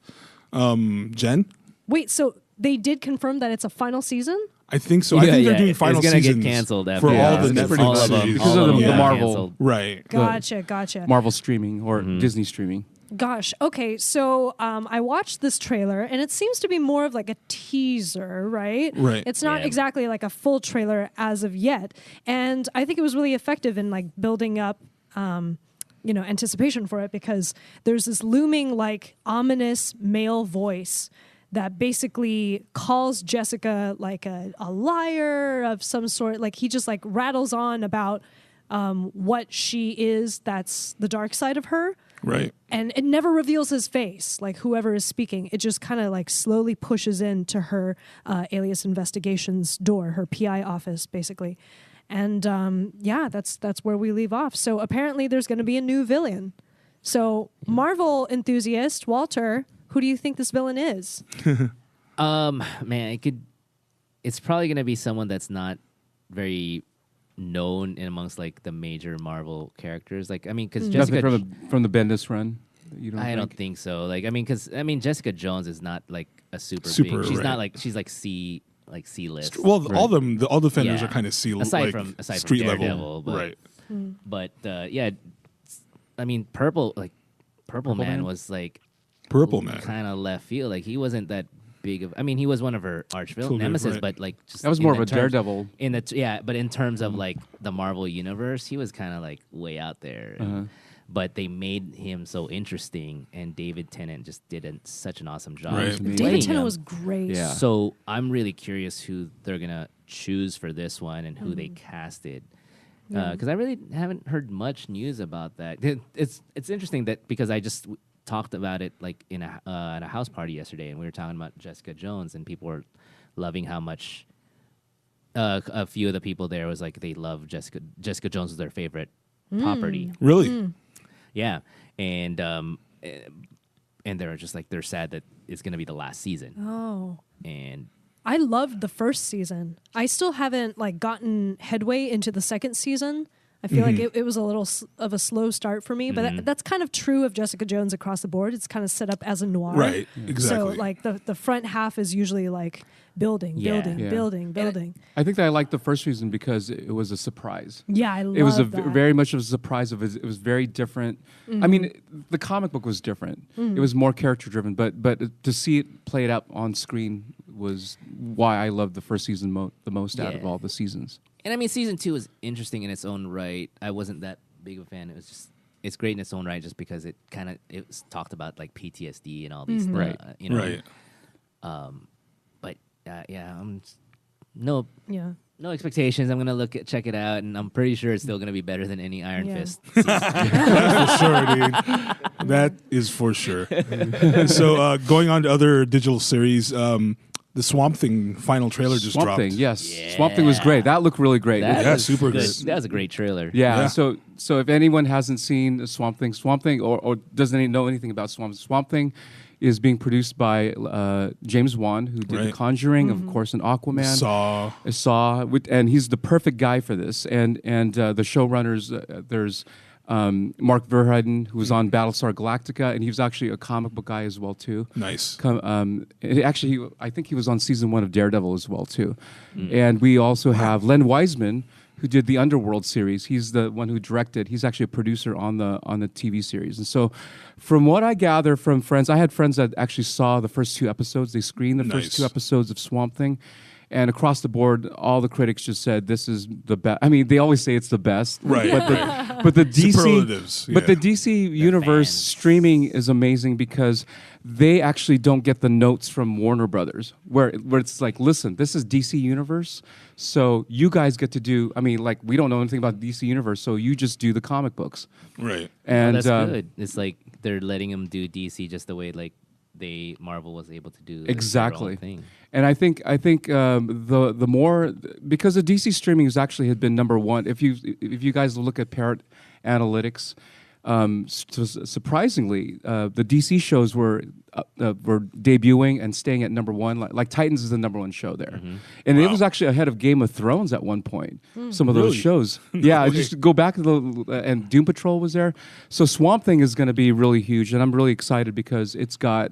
Jen, Wait, so they did confirm that it's a final season? I think so. I think they're doing final It's gonna seasons get canceled after for all this. the it's pretty Netflix all of them, series. Because all of them the got Marvel. canceled. Right. Gotcha. Marvel streaming or Disney streaming. Gosh. Okay. So I watched this trailer, and it seems to be more of like a teaser, right? Right. It's not Yeah. exactly like a full trailer as of yet, and I think it was really effective in like building up, anticipation for it because there's this looming like ominous male voice that basically calls Jessica like a liar of some sort. Like he just like rattles on about what she is. That's the dark side of her. Right. And it never reveals his face, like whoever is speaking. It just kind of like slowly pushes into her Alias Investigations door, her PI office, basically. And that's where we leave off. So apparently there's going to be a new villain. So Marvel enthusiast, Walter, who do you think this villain is? Man, it's probably gonna be someone that's not very known in amongst like the major Marvel characters. Like, I mean, because Jessica, Nothing from the Bendis run. You don't I think? don't think so. Like, I mean, because Jessica Jones is not like a super Super, big. She's right. not like she's like C list. Well, all the Defenders Yeah. are kind of Aside like from street Daredevil, level, but- right? But yeah, I mean, Purple Man Man? was like Purple Man. kind of left field. Like he wasn't that big of. I mean, he was one of her arch Totally, nemesis, right. but like just That was in more of the a terms- Daredevil. In the but in terms of like the Marvel universe, he was kind of like way out there. But they made him so interesting, and David Tennant just did such an awesome job. Right. playing David Tennant him. was great. Yeah. So I'm really curious who they're gonna choose for this one and who they casted. Because I really haven't heard much news about that. It's interesting that because I just talked about it like in at a house party yesterday, and we were talking about Jessica Jones, and people were loving how much. A few of the people there was like they love Jessica. Jessica Jones was their favorite property. Really? Yeah, and they're just like they're sad that it's gonna be the last season. Oh. And I loved the first season. I still haven't like gotten headway into the second season. I feel like it was a little of a slow start for me, but that's kind of true of Jessica Jones across the board. It's kind of set up as a noir. Right. Exactly. So like the front half is usually like building. Yeah. I think that I liked the first season because it was a surprise. Yeah, I love It was that. very much of a surprise. It was very different. I mean, the comic book was different. It was more character driven, but to see it played out on screen was why I loved the first season the most out of Yeah. all the seasons. And I mean, season 2 is interesting in its own right. I wasn't that big of a fan. It's great in its own right, just because it was talked about like PTSD and all these stuff, Right. you know. Right. But yeah, Yeah. No expectations. I'm gonna check it out, and I'm pretty sure it's still gonna be better than any Iron Yeah. Fist. That's for sure, dude. That is for sure. So going on to other digital series, the Swamp Thing final trailer just Swamp dropped. Thing, yes. Yeah. Swamp Thing was great. That looked really great. That Yeah, was super good. good. That was a great trailer. Yeah. Yeah. So if anyone hasn't seen Swamp Thing, or doesn't know anything about Swamp Thing, is being produced by James Wan, who did The Right. Conjuring, of course, and Aquaman. Saw. And he's the perfect guy for this. And the showrunners, there's Mark Verheiden, who was on Battlestar Galactica, and he was actually a comic book guy as well too. Nice. I think he was on season 1 of Daredevil as well too. And we also have Len Wiseman, who did the Underworld series. He's the one who directed. He's actually a producer on the TV series. And so, from what I gather from friends, I had friends that actually saw the first 2 episodes. They screened the first 2 episodes of Swamp Thing. And across the board, all the critics just said this is the best. I mean, they always say it's the best, Right. But the DC, Superlatives, but the yeah. DC universe fans. streaming is amazing because they actually don't get the notes from Warner Brothers, where it's like, listen, this is DC Universe, so you guys get to do. I mean, like we don't know anything about DC Universe, so you just do the comic books. Right. And Well, that's good. It's like they're letting them do DC just the way like Marvel was able to do Exactly. their own thing. And I think the more, because the DC streaming had been number 1. If you guys look at Parrot Analytics, surprisingly, the DC shows were debuting and staying at number 1. Like Titans is the number 1 show there, and it was actually ahead of Game of Thrones at one point. Some of those Really? shows, yeah. way. Just go back to and Doom Patrol was there. So Swamp Thing is going to be really huge, and I'm really excited because it's got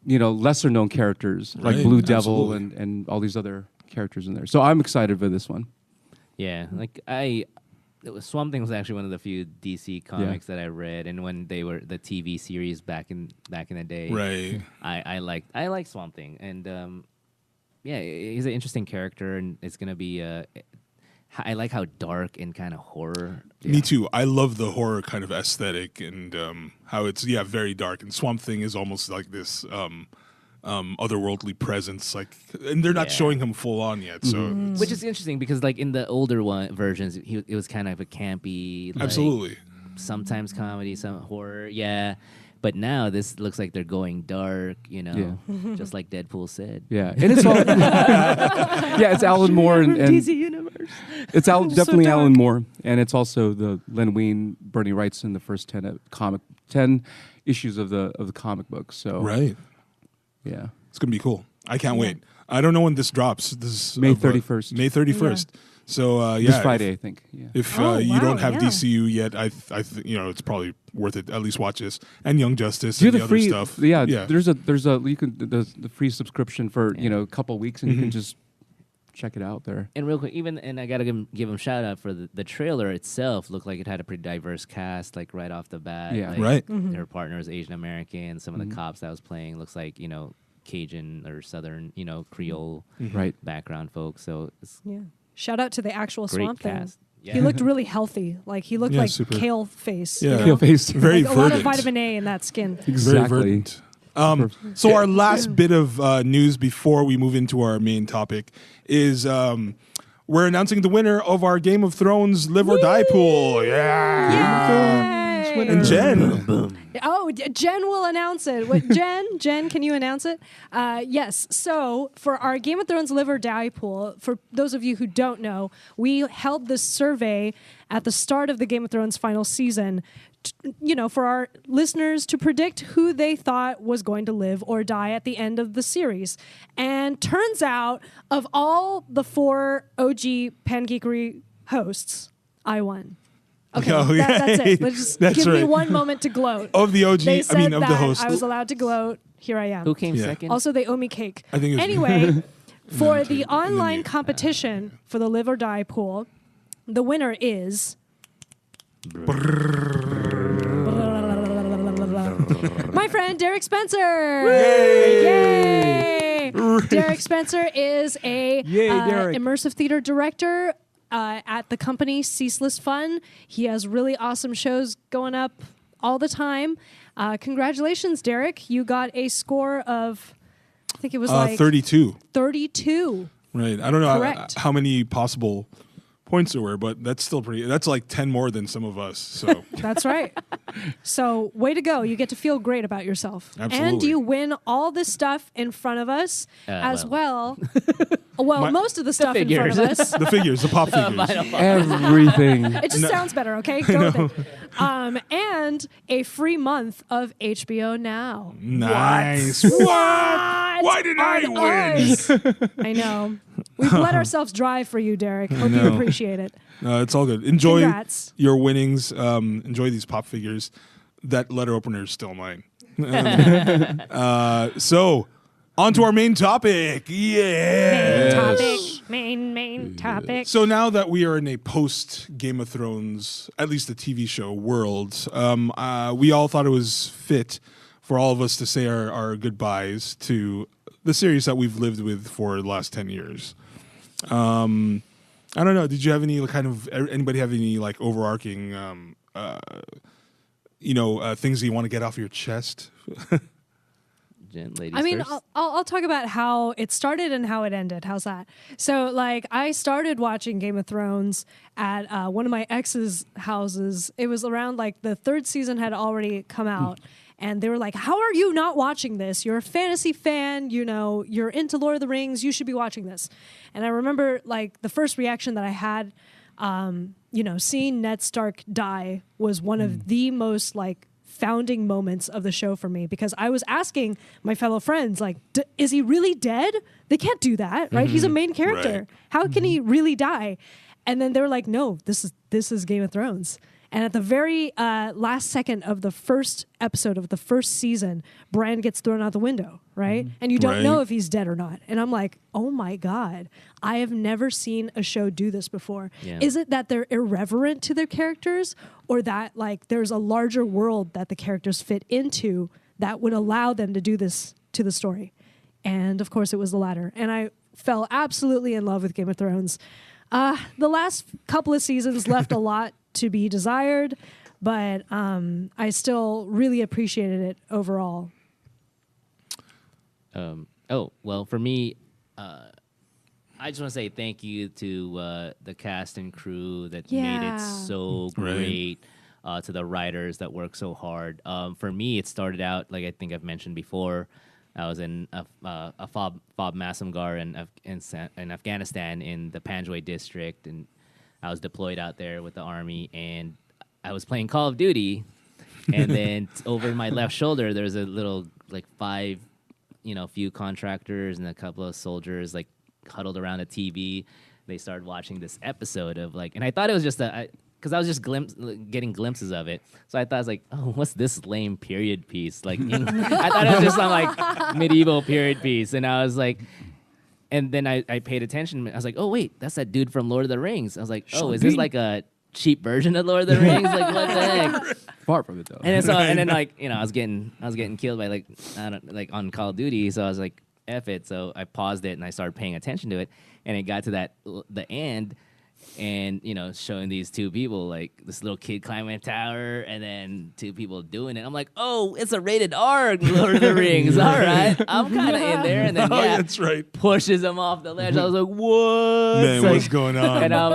lesser known characters like Right, Blue Devil absolutely. and all these other characters in there. So I'm excited for this one. Yeah, like Swamp Thing was actually one of the few DC comics that I read, and when they were the TV series back in the day, Right. I liked Swamp Thing, and he's an interesting character, and it's gonna be. I like how dark and kind of horror. Me too. I love the horror kind of aesthetic and how it's very dark. And Swamp Thing is almost like this otherworldly presence, and they're not Yeah. showing him full on yet. So Which is interesting because, like in the older versions, it was kind of a campy, like, absolutely. sometimes comedy, some horror, yeah. But now this looks like they're going dark, just like Deadpool said. Yeah, and it's all it's Alan Moore and DC Universe. it's definitely dark. Alan Moore, and it's also the Len Wein, Bernie Wright's in the first 10 issues of the comic book. So Right. yeah, It's gonna be cool. I can't wait. I don't know when this drops. This is May 31st. May 31st. So this Friday, I think. Yeah. If Oh, you wow, don't have yeah. DCU yet, I it's probably worth it. At least watch this and Young Justice Do and the the free other stuff. Yeah, there's a you can the free subscription for a couple weeks, and you can just check it out there. And real quick, and I gotta give him a shout out for the trailer itself. Looked like it had a pretty diverse cast, like right off the bat. Yeah. Like, Right. Their partner was Asian American. Some of the cops that was playing looks like Cajun or Southern, Creole Right. background folks. So it's Yeah. Shout out to the actual great Swamp Thing. cast. He Yeah. looked really healthy. Like he looked Yeah, like super. kale face. Yeah. you know? Kale faced. Very Like a lot of verdant. vitamin A in that skin. Very Exactly. verdant. So our last bit of news before we move into our main topic is we're announcing the winner of our Game of Thrones Live or Die pool. Yeah. Yay! And Jen. Oh, Jen will announce it. What, Jen, can you announce it? Yes. So for our Game of Thrones Live or Die pool, for those of you who don't know, we held this survey at the start of the Game of Thrones final season, for our listeners to predict who they thought was going to live or die at the end of the series. And turns out, of all the 4 OG Pangeekery hosts, I won. Okay, Oh, that's it. Let's just That's give me right. one moment to gloat. Of the OG, They I said mean, of that the host. I was allowed to gloat. Here I am. Who came Yeah. second? Also, they owe me cake. I think it was- Anyway, for the you- online competition for the Live or Die pool, the winner is my friend Derek Spencer. Yay! Derek Spencer is a Derek. immersive theater director at the company Ceaseless Fun. He has really awesome shows going up all the time. Congratulations, Derek. You got a score of, I think it was like 32. 32. Right. I don't know Correct. how many possible points there were, but that's still pretty. That's like 10 more than some of us. So That's right. So, way to go. You get to feel great about yourself. Absolutely. And you win all this stuff in front of us as well. Well, most of the stuff in front of figures. us. the figures, the pop figures. Everything. It just sounds better, okay? Go with it. And a free month of HBO Now. Nice. What? Why did I win? Us. I know. We've let ourselves dry for you, Derek. Hope you appreciate it. It's all good. Enjoy Congrats. your winnings. Enjoy these pop figures. That letter opener is still mine. So, on to our main topic. Yes. Main topic. So now that we are in a post Game of Thrones, at least the TV show world, we all thought it was fit for all of us to say our goodbyes to the series that we've lived with for the last 10 years. I don't know. Did you have any anybody have any like overarching, things that you want to get off your chest? Ladies I mean, first. I'll talk about how it started and how it ended. How's that? So, like, I started watching Game of Thrones at one of my ex's houses. It was around, like, the third season had already come out. And they were like, how are you not watching this? You're a fantasy fan. You're into Lord of the Rings. You should be watching this. And I remember, like, the first reaction that I had, seeing Ned Stark die was one of the most, like, founding moments of the show for me, because I was asking my fellow friends, like, is he really dead? They can't do that, right? He's a main character. Right. How can he really die? And then they were like, no, this is Game of Thrones. And at the very last second of the first episode of the first season, Bran gets thrown out the window, right? And you don't know if he's dead or not. And I'm like, oh my God, I have never seen a show do this before. Yeah. Is it that they're irreverent to their characters, or that like there's a larger world that the characters fit into that would allow them to do this to the story? And of course it was the latter. And I fell absolutely in love with Game of Thrones. The last couple of seasons left a lot to be desired, but I still really appreciated it overall. Well, for me, I just want to say thank you to the cast and crew that made it so great, to the writers that worked so hard. For me, it started out, like I think I've mentioned before, I was in a Fob Massamgar in Afghanistan in the Panjwai district, and I was deployed out there with the army, and I was playing Call of Duty, and then over my left shoulder, there's a little, like, few contractors and a couple of soldiers, like, huddled around a TV. They started watching this episode of, like, and I thought it was just because I was just getting glimpses of it. So I thought, I was like, oh, what's this lame period piece? Like, I thought it was just some, like, medieval period piece, and I was like... And then I paid attention. I was like, oh, wait, that's that dude from Lord of the Rings. I was like, oh, is this like a cheap version of Lord of the Rings? Like, what the heck? Far from it, though. And then like, I was getting killed by, like, I don't, like, on Call of Duty. So I was like, F it. So I paused it and I started paying attention to it. And it got to the end, and, showing these two people, like this little kid climbing a tower and then two people doing it. I'm like, oh, it's a rated R Lord of the Rings. All right. I'm kind of in there. And then, that's right. pushes him off the ledge. I was like, what? Man, like, what's going on? And I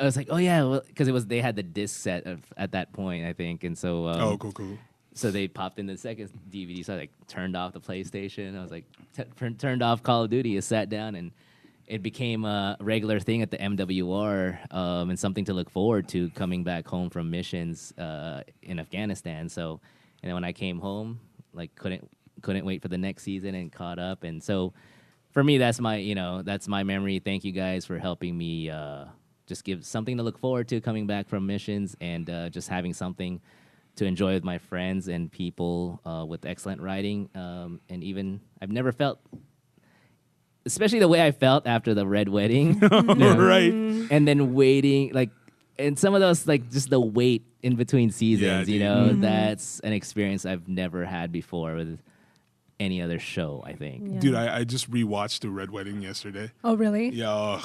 was like, oh, yeah, because they had the disc set at that point, I think. And so, cool. So they popped in the second DVD. So I, like, turned off the PlayStation. I was like, turned off Call of Duty. I sat down, and it became a regular thing at the MWR, and something to look forward to coming back home from missions in Afghanistan. So, and then when I came home, like, couldn't wait for the next season and caught up. And so, for me, that's my memory. Thank you guys for helping me just give something to look forward to coming back from missions, and just having something to enjoy with my friends and people with excellent writing. And even I've never felt, especially the way I felt after the Red Wedding. Right. And then waiting, like, and some of those, like, just the wait in between seasons, that's an experience I've never had before with any other show, I think. Yeah. Dude, I just rewatched the Red Wedding yesterday. Oh, really? Yeah,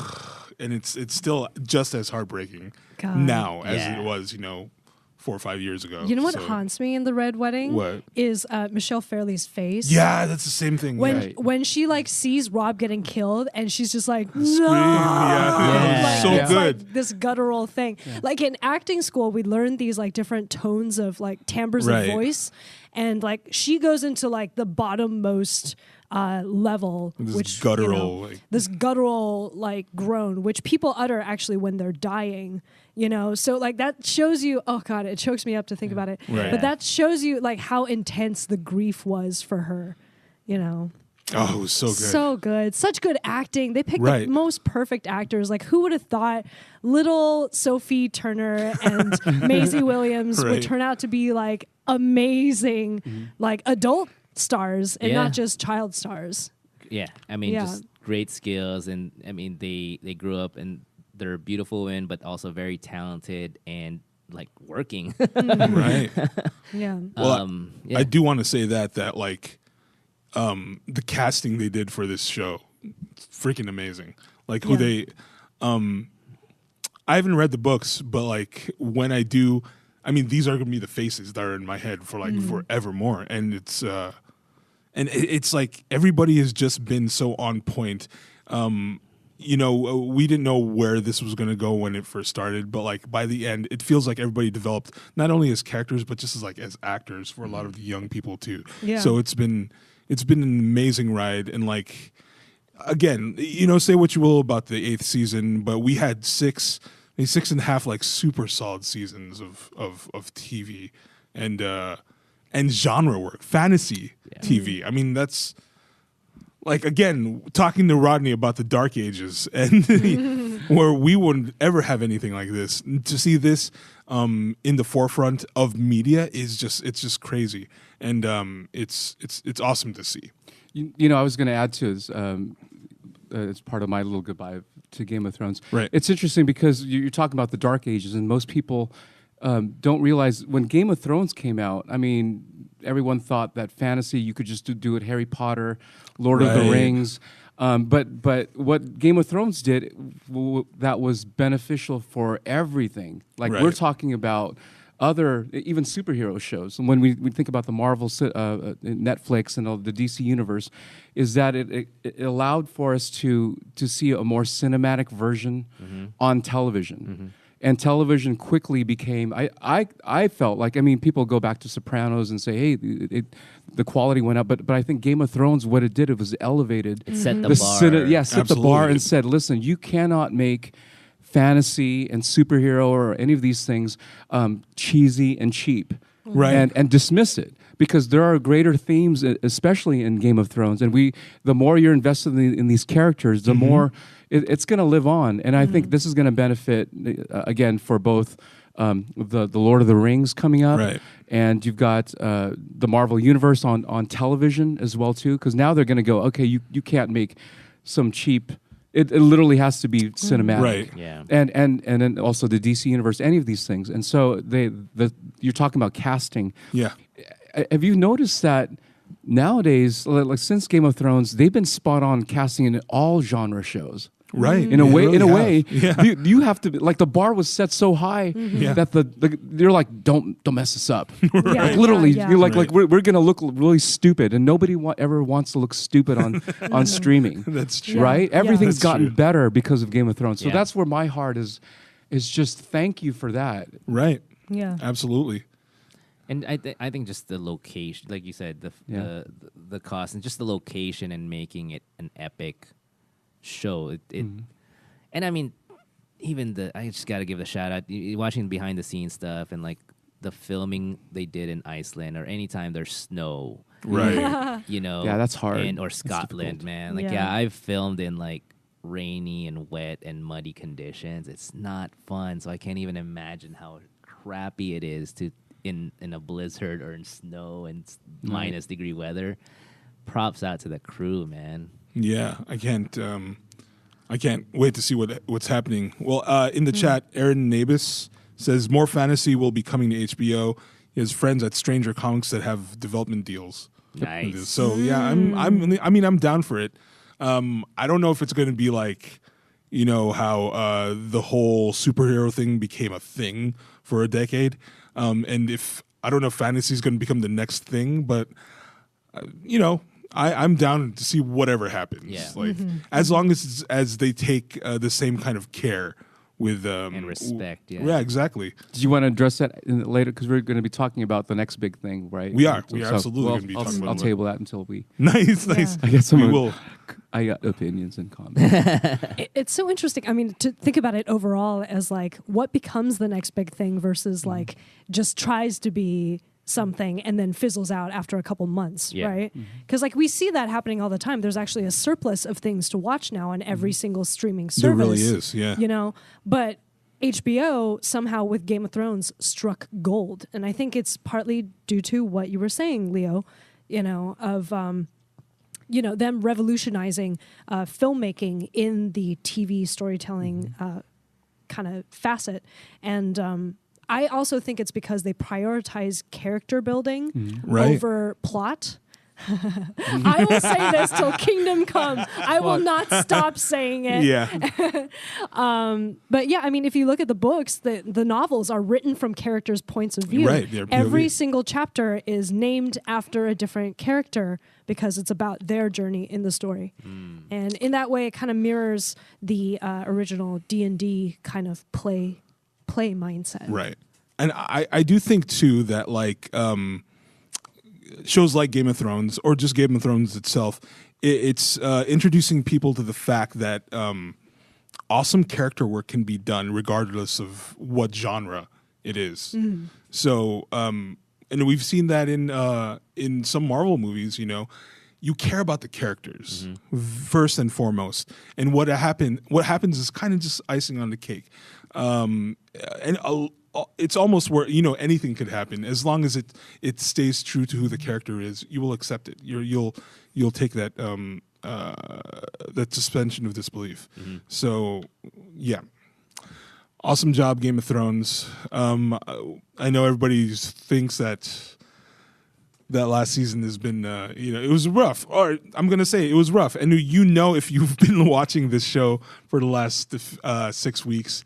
and it's still just as heartbreaking God. now as Yeah. it was, 4 or 5 years ago. You know what So- haunts me in the Red Wedding? What? Is Michelle Fairley's face. Yeah, that's the same thing. When yeah. when she like sees Rob getting killed and she's just like, no, Yeah. like, So it's good. like this guttural thing. Like in acting school, we learned these like different tones of like timbres Right. of voice, and like she goes into like the bottommost level, This which guttural, like- this guttural like groan, which people utter actually when they're dying. So like that shows you. Oh God, it chokes me up to think about it. Right. But that shows you like how intense the grief was for her. Oh, it was so good. So good. Such good acting. They picked Right. the most perfect actors. Like, who would have thought little Sophie Turner and Maisie Williams would Right. turn out to be like amazing, like adult stars and Yeah. not just child stars? Yeah, I mean, Yeah. just great skills, and I mean, they grew up and they're beautiful women, but also very talented and like working. Right. Yeah. Well, yeah. I do want to say that like the casting they did for this show, freaking amazing. Like who Yeah. they, I haven't read the books, but like when I do, I mean these are gonna be the faces that are in my head for like forevermore, and it's like everybody has just been so on point. We didn't know where this was going to go when it first started, but like by the end, it feels like everybody developed not only as characters but just as actors for a lot of the young people too. Yeah. So it's been an amazing ride, and like again, say what you will about the 8th season, but we had 6.5 like super solid seasons of TV and genre work, fantasy TV. I mean that's. Like, again, talking to Rodney about the Dark Ages and where we wouldn't ever have anything like this. To see this in the forefront of media it's just crazy. And it's awesome to see. I was going to add to as part of my little goodbye to Game of Thrones. Right. It's interesting because you're talking about the Dark Ages, and most people don't realize when Game of Thrones came out, I mean, everyone thought that fantasy, you could just do it Harry Potter, Lord of the Right. Rings. But what Game of Thrones did that was beneficial for everything. Like Right. we're talking about other, even superhero shows. And when we think about the Marvel, Netflix and all the DC universe, is that it allowed for us to see a more cinematic version on television. And television quickly became, I felt like, I mean, people go back to Sopranos and say, hey, the quality went up. But I think Game of Thrones, what it did, it was elevated. It set the bar. Set the bar Absolutely. and said, listen, you cannot make fantasy and superhero or any of these things cheesy and cheap. Right. And dismiss it. Because there are greater themes, especially in Game of Thrones. And the more you're invested in these characters, the more it's going to live on. And I think this is going to benefit, again, for both the Lord of the Rings coming up. Right. And you've got the Marvel Universe on television as well, too. Because now they're going to go, okay, you can't make some cheap... It literally has to be cinematic. Right. Yeah. And then also the DC Universe, any of these things. And so you're talking about casting. Yeah. Have you noticed that nowadays, like since Game of Thrones, they've been spot on casting in all genre shows. Right. In a They way, really have. Yeah. you have to be, like the bar was set so high that you're like, don't mess this up. Yeah, Like, literally, yeah. you're like Right. we're gonna look really stupid, and nobody ever wants to look stupid on streaming. That's true. Yeah. Right? Everything's That's gotten true. better because of Game of Thrones. So Yeah. that's where my heart is just thank you for that. Right. Yeah. Absolutely. And I think just the location, like you said, the cost and just the location and making it an epic show. And I mean, even I just got to give the shout out. Watching behind the scenes stuff and like the filming they did in Iceland or anytime there's snow, Right. Yeah, that's hard. or That's Scotland, difficult. man. Like Yeah. I've filmed in like rainy and wet and muddy conditions. It's not fun, so I can't even imagine how crappy it is to in a blizzard or in snow and minus degree weather. Props out to the crew, man. Yeah, I can't wait to see what's happening. Well, in the chat, Aaron Nabis says more fantasy will be coming to HBO. He has friends at Stranger Comics that have development deals. Nice. So yeah, I'm down for it. I don't know if it's going to be like, how the whole superhero thing became a thing for a decade. And if I don't know if fantasy is going to become the next thing, but I'm down to see whatever happens. Yeah. Like as long as they take the same kind of care with and respect. Yeah, exactly. Do you want to address that later? Because we're going to be talking about the next big thing, right? We are absolutely going to be talking about. I'll table that until we. Nice. I guess we will. I got opinions and comments. It's so interesting. I mean, to think about it overall as like what becomes the next big thing versus like just tries to be something and then fizzles out after a couple months, right? Because like we see that happening all the time. There's actually a surplus of things to watch now on every single streaming service. There really is, yeah. You know, but HBO somehow with Game of Thrones struck gold, and I think it's partly due to what you were saying, Leo. You know, of them revolutionizing filmmaking in the TV storytelling kind of facet, and I also think it's because they prioritize character building over plot. I will say this till kingdom come. I will not stop saying it. Yeah. But yeah, I mean, if you look at the books, the novels are written from characters' points of view. Right. They're POV. Every single chapter is named after a different character because it's about their journey in the story. And in that way, it kind of mirrors the original D&D kind of play mindset. Right. And I do think too that like shows like Game of Thrones or just Game of Thrones itself, it's introducing people to the fact that awesome character work can be done regardless of what genre it is. So and we've seen that in some Marvel movies, you know. You care about the characters first and foremost, and what happens is kind of just icing on the cake, and it's almost where anything could happen as long as it stays true to who the character is. You will accept it. You'll take that that suspension of disbelief. So yeah, awesome job, Game of Thrones. I know everybody thinks that last season has been, it was rough. Or I'm going to say it was rough. And if you've been watching this show for the last 6 weeks,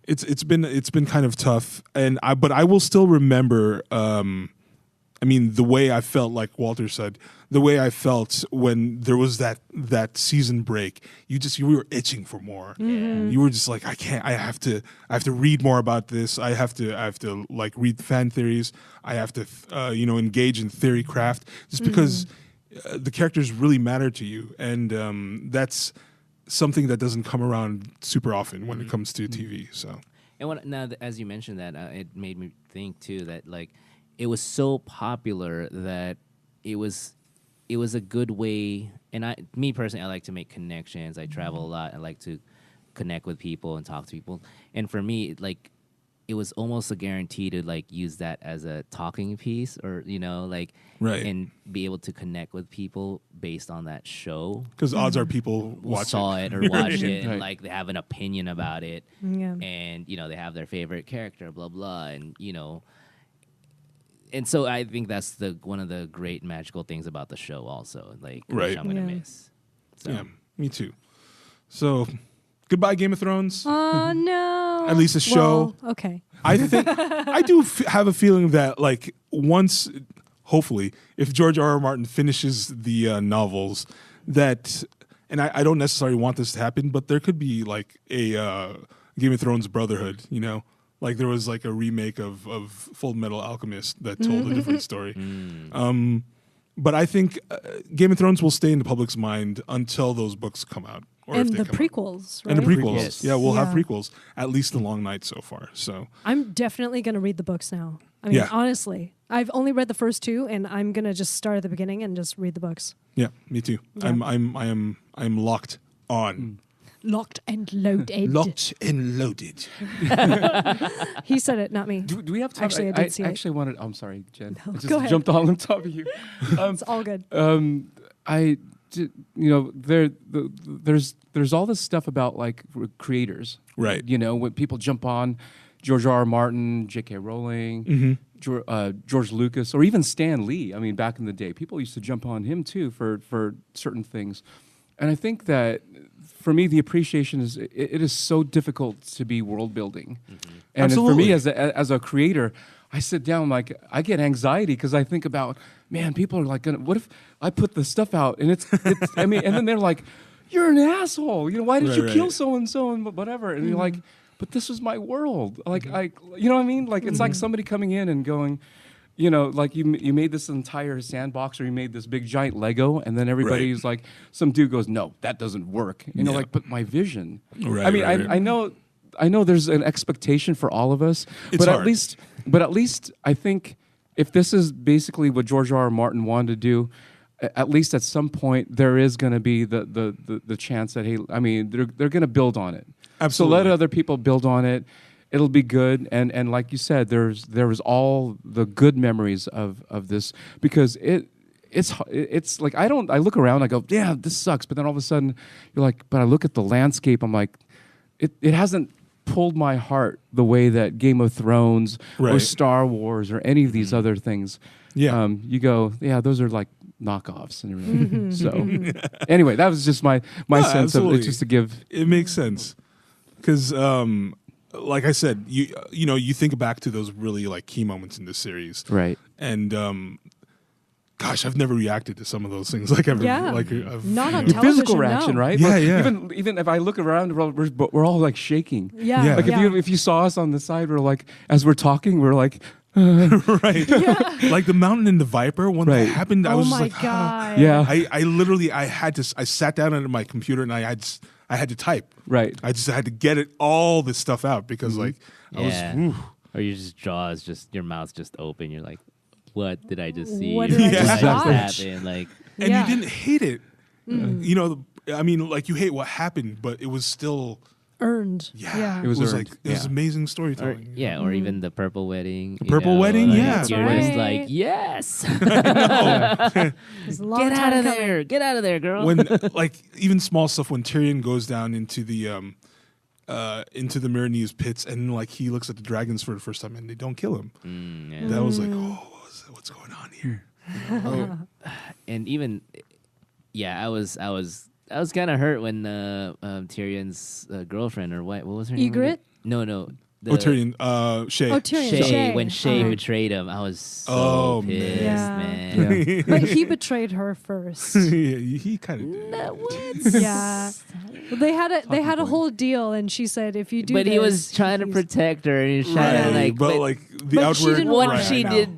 it's been kind of tough. But I will still remember, the way I felt, like Walter said, the way I felt when there was that season break. You were itching for more. You were just like, I have to read more about this. I have to like read fan theories. I have to engage in theory craft just because the characters really matter to you, and that's something that doesn't come around super often when it comes to TV. So, and as you mentioned that, it made me think too that like it was so popular that it was a good way. And me personally, I like to make connections. I travel a lot. I like to connect with people and talk to people. And for me, like, it was almost a guarantee to like use that as a talking piece, or right, and be able to connect with people based on that show. Because odds are people saw it or watched it, and like they have an opinion about it, and they have their favorite character, blah blah, and And so I think that's one of the great magical things about the show also, like, which I'm going to miss. So. Yeah, me too. So, goodbye, Game of Thrones. Oh, no. At least a show. Well, okay. I think, I do have a feeling that, like, once, hopefully, if George R.R. Martin finishes the novels, that, and I don't necessarily want this to happen, but there could be, like, a Game of Thrones Brotherhood, Like there was like a remake of Full Metal Alchemist that told a different story. But I think Game of Thrones will stay in the public's mind until those books come out. And the prequels, right? And the prequels. Yes. Yeah, we'll have prequels. At least The Long Night so far. So I'm definitely going to read the books now. I mean, honestly, I've only read the first 2, and I'm going to just start at the beginning and just read the books. Yeah, me too. Yeah. I'm locked on. Locked and loaded. Locked and loaded. He said it, not me. Do we have time? Actually, I did see it. Wanted. I'm sorry, Jen. No, I just go ahead. jumped all on top of you. It's all good. There's all this stuff about like creators, Right. When people jump on George R.R. Martin, J.K. Rowling, George Lucas, or even Stan Lee. I mean, back in the day, people used to jump on him too for certain things, and I think that. For me, the appreciation is it is so difficult to be world building, and Absolutely. for me as a creator, I sit down, like, I get anxiety because I think about, man, people are like, what if I put the stuff out and it's I mean, and then they're like, you're an asshole. Why did you kill so and so and whatever? And you're like, but this is my world. Like, you know what I mean? Like, it's like somebody coming in and going, like you made this entire sandbox, or you made this big giant Lego, and then everybody's like, some dude goes, no, that doesn't work. And you're like, but my vision. Right, I mean, right. I know there's an expectation for all of us, It's but hard. at least I think if this is basically what George R. R. Martin wanted to do, at least at some point there is going to be the chance that, hey, I mean, they're going to build on it. Absolutely. So let other people build on it. It'll be good, and like you said, there was all the good memories of this, because it's like I look around, I go, yeah, this sucks, but then all of a sudden you're like, but I look at the landscape, I'm like, it hasn't pulled my heart the way that Game of Thrones or Star Wars or any of these other things. Yeah. You go, yeah, those are like knockoffs and everything. So anyway, that was just my sense absolutely. of it, just to give. It makes sense because, like I said, you think back to those really like key moments in this series, Right. And gosh, I've never reacted to some of those things like ever. Yeah. Like I've, Not on The television, physical reaction, no. right? Yeah, Like, yeah. Even if I look around, we're all like shaking. Yeah. Yeah. Like if you saw us on the side, we're like, as we're talking, we're like, right. Like the Mountain and the Viper when that Right. happened. I Oh was just my like, God. yeah, I literally I sat down at my computer and I had to type. right. I just had to get all this stuff out because like I was. Yeah. Ooh. Or your jaws, just your mouth's just open. You're like, what did I just see? What did I just watch? happen? Like, And Yeah. you didn't hate it. I mean, like you hate what happened, but it was still Earned. yeah. Yeah. It was earned. like it was Yeah. amazing or, storytelling. or even the purple wedding. The purple wedding, yeah. You're That's just right. like, yes, It's a long get out time of coming. there, get out of there, girl. When like even small stuff when Tyrion goes down into the Myronese pits and like he looks at the dragons for the first time and they don't kill him. Yeah. That was like, what's going on here? And even, yeah, I was kind of hurt when Tyrion's girlfriend or what was her name? Ygritte? No. Tyrion, Shay. Oh, Tyrion. Shay. When Shay Uh-huh. betrayed him, I was so Oh, pissed, Yeah. man. Yeah. But he betrayed her first. Yeah, he kind of did. What? Yeah. Well, they had a whole deal, and she said, if you do But this, he was trying to he's- protect her, and he was trying to like, but like the but she outward didn't what want she it. did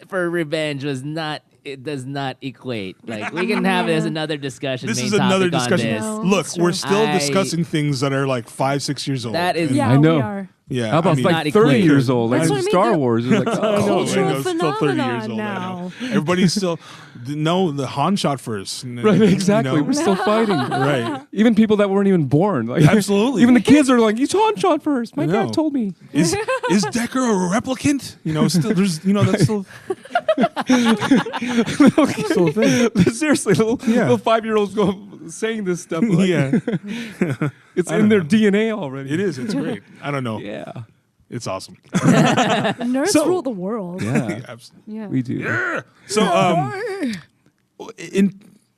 for revenge was not. It does not equate. Like we can have this another discussion. This main is another topic on discussion. this. No. Look, That's we're true. still I- discussing things that are like 5-6 years old. That is- And- Yeah, I know. we are. yeah. How about I mean, Not like equate. 30 years old, like That's what I mean, Star they're- Wars? You're like, Oh, Cultural I know, it's still 30 years phenomenon old, I now. know. Everybody's still no. The Han shot first. right, exactly. You know? We're still fighting. Right. Even people that weren't even born. Like, Absolutely. Even the kids are like, he's Han shot first. My I know. dad told me. Is Decker a replicant? Still there's that's still still a thing. Seriously, little 5-year-olds go saying this stuff. Like, Yeah, it's I in don't their know. DNA already. it is. It's great. I don't know. Yeah. It's awesome. Nerds So- rule the world. Yeah. Absolutely. Yeah. We do. So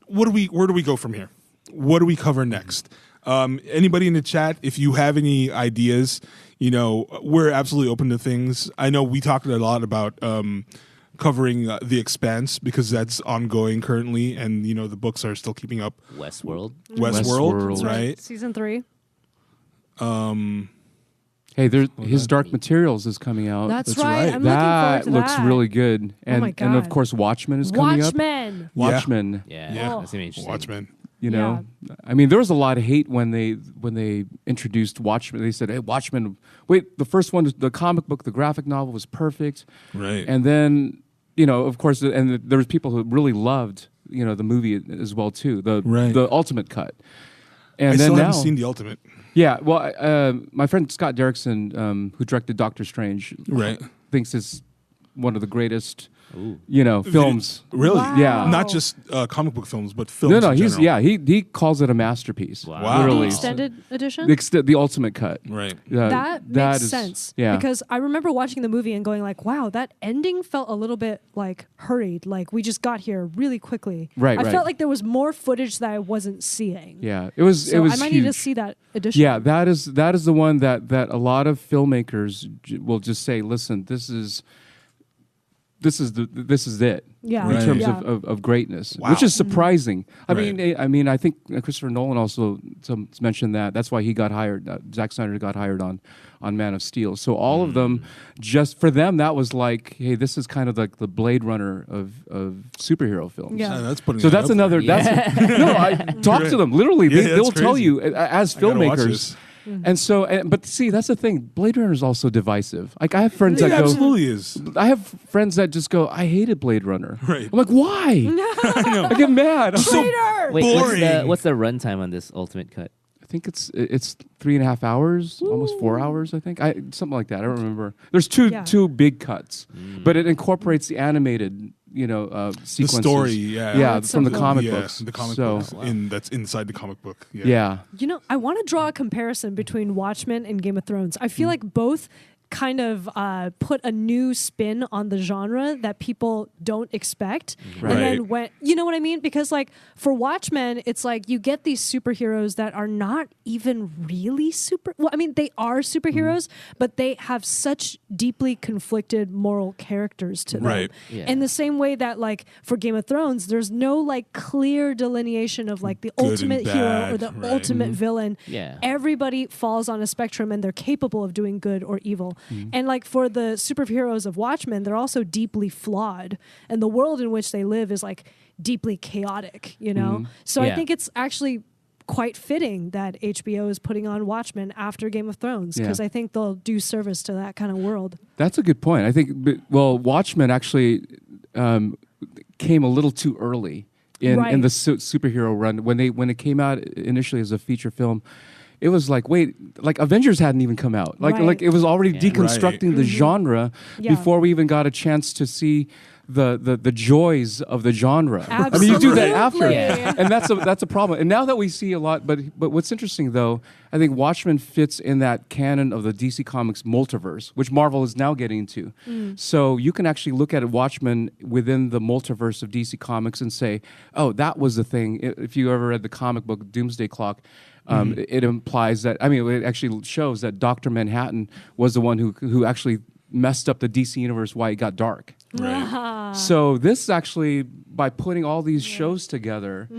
where do we go from here? What do we cover next? Anybody in the chat, if you have any ideas, we're absolutely open to things. I know we talked a lot about covering The Expanse because that's ongoing currently, and the books are still keeping up. Westworld. Westworld, Westworld. right? Season 3. Hey, his Dark Materials is coming out. That's right. right. I'm that looking forward to looks that. really good. And my and of God. course Watchmen is coming up. Watchmen. Watchmen. Yeah, Yeah. that's gonna be interesting. Watchmen. You know, I mean, there was a lot of hate when they introduced Watchmen. They said, "Hey, Watchmen! Wait, the first one, the comic book, the graphic novel was perfect." Right. And then, of course, and there was people who really loved, the movie as well too, the ultimate cut. And I then still now, haven't seen the ultimate. yeah. Well, my friend Scott Derrickson, who directed Doctor Strange, Right. thinks it's one of the greatest films. Really? Wow. Yeah. Not just comic book films, but films. No, in he's general. he calls it a masterpiece. Wow. Literally. The extended edition? The ultimate cut. Right. That makes is- sense. Yeah. Because I remember watching the movie and going like, wow, that ending felt a little bit like hurried. Like we just got here really quickly. Right, I right. felt like there was more footage that I wasn't seeing. Yeah. It was So it was I might huge. need to see that edition. Yeah, that is the one that a lot of filmmakers will just say, listen, this is it. Yeah. In Right. terms Yeah. of greatness, Wow. which is surprising. Right. I mean, I think Christopher Nolan also mentioned that. That's why he got hired. Zack Snyder got hired on Man of Steel. So all of them, just for them, that was like, hey, this is kind of like the Blade Runner of superhero films. Yeah. That's putting So it that's out another. there. That's no. I talk to them literally. Yeah, They'll that's tell crazy. you as I gotta watch filmmakers. this. And so, but see, that's the thing. Blade Runner is also divisive. Like I have friends It that go. absolutely is. I have friends that just go, I hated Blade Runner. Right. I'm like, why? I get mad. I'm So Traitor! Wait, boring. what's the runtime on this ultimate cut? I think it's 3.5 hours, almost 4 hours. I think something like that. I don't remember. There's Yeah. two big cuts, but it incorporates the animated, The sequences. story, yeah. yeah, that's so from the cool. comic Yeah, books. the comic so, books that's inside the comic book. Yeah. You know, I want to draw a comparison between Watchmen and Game of Thrones. I feel like both kind of put a new spin on the genre that people don't expect. Right. And then when, you know what I mean? Because like for Watchmen, it's like you get these superheroes that are not even really well, I mean, they are superheroes, but they have such deeply conflicted moral characters to them. Right. Yeah. In the same way that like for Game of Thrones, there's no like clear delineation of like the Good and ultimate hero or bad, the right. ultimate villain. Yeah. Everybody falls on a spectrum and they're capable of doing good or evil. And like for the superheroes of Watchmen, they're also deeply flawed. And the world in which they live is like deeply chaotic, you know? So I Yeah. think it's actually quite fitting that HBO is putting on Watchmen after Game of Thrones because Yeah. I think they'll do service to that kind of world. That's a good point. I think, Watchmen actually came a little too early in Right. the superhero run. When it came out initially as a feature film, it was like, wait, like Avengers hadn't even come out. Like Right. it was already Yeah. deconstructing the genre Yeah. before we even got a chance to see the joys of the genre. I mean, you do that after, Absolutely. Yeah. and that's a problem. And now that we see a lot, but what's interesting though, I think Watchmen fits in that canon of the DC Comics multiverse, which Marvel is now getting to. So you can actually look at Watchmen within the multiverse of DC Comics and say, oh, that was the thing. If you ever read the comic book Doomsday Clock, it implies that, I mean, it actually shows that Dr. Manhattan was the one who actually messed up the DC universe, why it got dark. Right. So this actually, by putting all these shows together,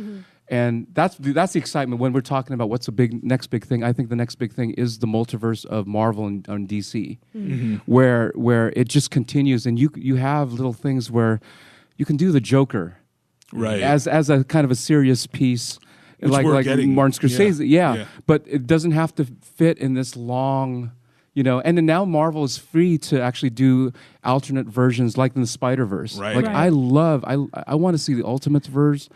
and that's the excitement when we're talking about what's the next big thing. I think the next big thing is the multiverse of Marvel and DC, where it just continues, and you have little things where you can do the Joker, Right. as a kind of a serious piece. Which like we're getting. Martin Scorsese, Yeah. but it doesn't have to fit in this long, and then now Marvel is free to actually do alternate versions like in the Spider-Verse. Right. Like Right. I want to see the Ultimate verse.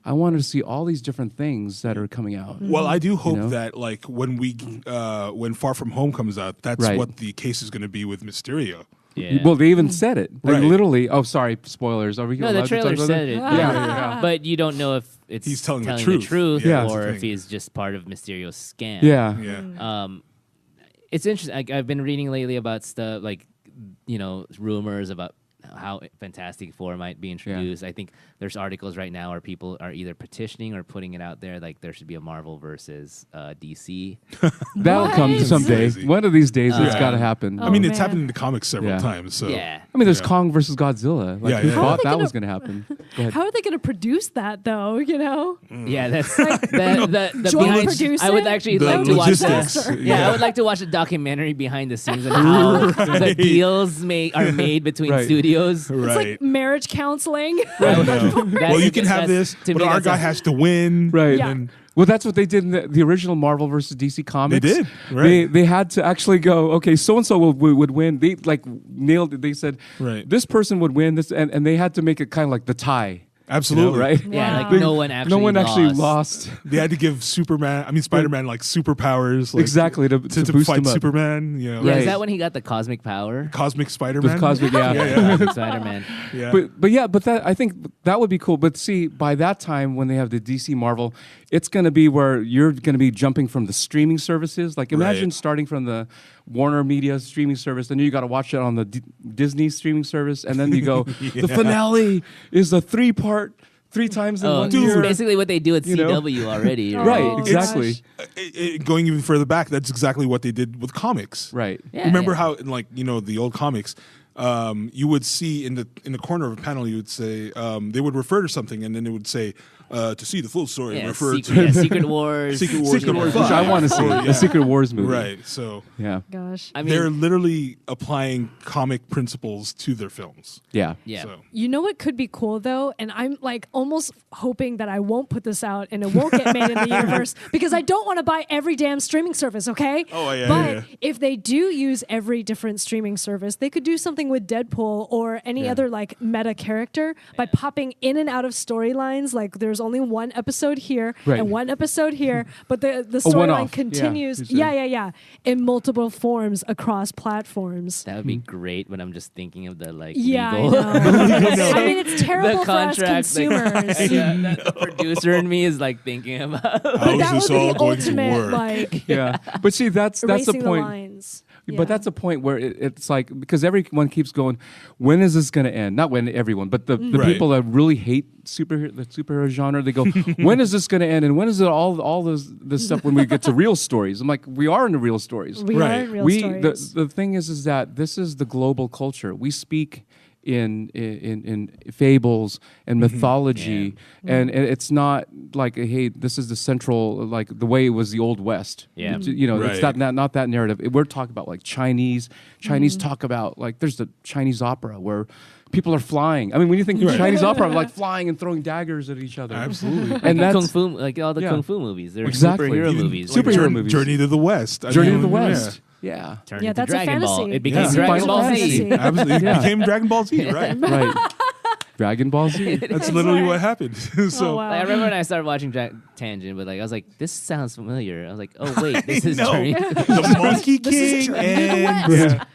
I wanted to see all these different things that are coming out. Well, I do hope know? that like when Far From Home comes out, that's Right. what the case is going to be with Mysterio. Yeah. Well, they even said it. Like Right. literally. Oh, sorry, spoilers. Are we No, allowed the to trailer talk about said that? it. Yeah. But you don't know if it's He's telling the the truth. Yeah, that's or the if thing. he's just part of Mysterio's scam. Yeah. Yeah. It's interesting. I've been reading lately about stuff like, rumors about how Fantastic Four might be introduced. I think there's articles right now where people are either petitioning or putting it out there like there should be a Marvel versus DC. That'll come What? someday. Crazy. One of these days, it's Yeah. got to happen. Oh, I mean, it's man. happened in the comics several Yeah. times. So Yeah. I mean, there's Yeah. Kong versus Godzilla. Like, Yeah, who yeah. How are thought they that gonna- was going to happen? Go ahead. How are they going to produce that though? Yeah, that's the Joint behind. produce I would it? actually The like to watch logistics. that. Yeah. I would like to watch a documentary behind the scenes and how the Right. deals are made between Right. studios. It's right. like marriage counseling. I know. That- Well, you can have that's- this, to but me, our that's guy a- has to win. Right. Yeah. And Well, that's what they did in the original Marvel versus DC comics. did, right. They had to actually go, okay, so and so would win. They like nailed it. They said, Right. this person would win this, and they had to make it kind of like the tie. Absolutely. right? Yeah, like Wow. no one actually lost. They had to give Spider-Man like superpowers. Like, Exactly, to boost fight him up. Superman. You know, Yeah, Right. is that when he got the cosmic power? Cosmic Spider-Man. With Cosmic, yeah. yeah. Spider-Man. Yeah. But that, I think that would be cool. But see, by that time when they have the DC Marvel, it's going to be where you're going to be jumping from the streaming services. Like imagine Right. starting from the Warner Media streaming service, then you got to watch it on the Disney streaming service, and then you go, the finale is a 3-part. 3 times in Oh, one this is year. basically what they do at You know? CW already. Oh, Right, gosh. exactly. Going even further back, that's exactly what they did with comics. Right. Yeah, Remember yeah. how, like, you know, the old comics, you would see in the corner of a panel, you would say they would refer to something, and then it would say to see the full story, Yeah, refer Secret Wars. Secret Wars, Secret Wars, number which I 5. want to see. Yeah. The Secret Wars movie. Right. So Yeah. Gosh. I mean, they're literally applying comic principles to their films. Yeah. yeah. So. You know what could be cool though, and I'm like almost hoping that I won't put this out and it won't get made in the universe because I don't want to buy every damn streaming service, okay? Oh, yeah, But yeah. if they do use every different streaming service, they could do something with Deadpool or any other like meta character by popping in and out of storylines. Like there's only one episode here Right. and one episode here, but the one-off. storyline Yeah, continues. you Yeah, in multiple forms across platforms. That would be great, but I'm just thinking of the like Yeah, I legal. know. I mean, it's terrible for us contract, like- consumers. Yeah, the producer in me is like thinking about. How is that this would all be the going to ultimate, work? like Yeah. But see, that's the erasing the point. lines. But that's a point where it's like, because everyone keeps going, when is this going to end? Not when everyone, but the Right. people that really hate the superhero genre, they go, when is this going to end? And when is it all this stuff when we get to real stories? I'm like, we are in the real stories. We Right. are real stories. The thing is that this is the global culture. We speak in fables and mythology, and it's not like, hey, this is the central, like the way it was the Old West. Yeah. You know, it's Right. not that narrative. We're talking about like Chinese talk about, like, there's the Chinese opera where people are flying. I mean, when you think Chinese opera, like flying and throwing daggers at each other. Absolutely. And that's kung fu, like all the Yeah. kung fu movies. They're Exactly. superhero Even, movies. like, Superhero movies. Journey to the West. I Journey mean, to the yeah. West. Yeah. Turned Yeah, into that's a Dragon Ball. fantasy. It became Yeah. Dragon Ball Fantasy. Z. Absolutely. It Yeah. became Dragon Ball Z, right? Right. Dragon Ball Z. That's literally what happened. So Oh, wow. Like, I remember when I started watching Tangent, but like I was like, this sounds familiar. I was like, oh wait, this is No. Journey. the Monkey This is King Journey to the and West.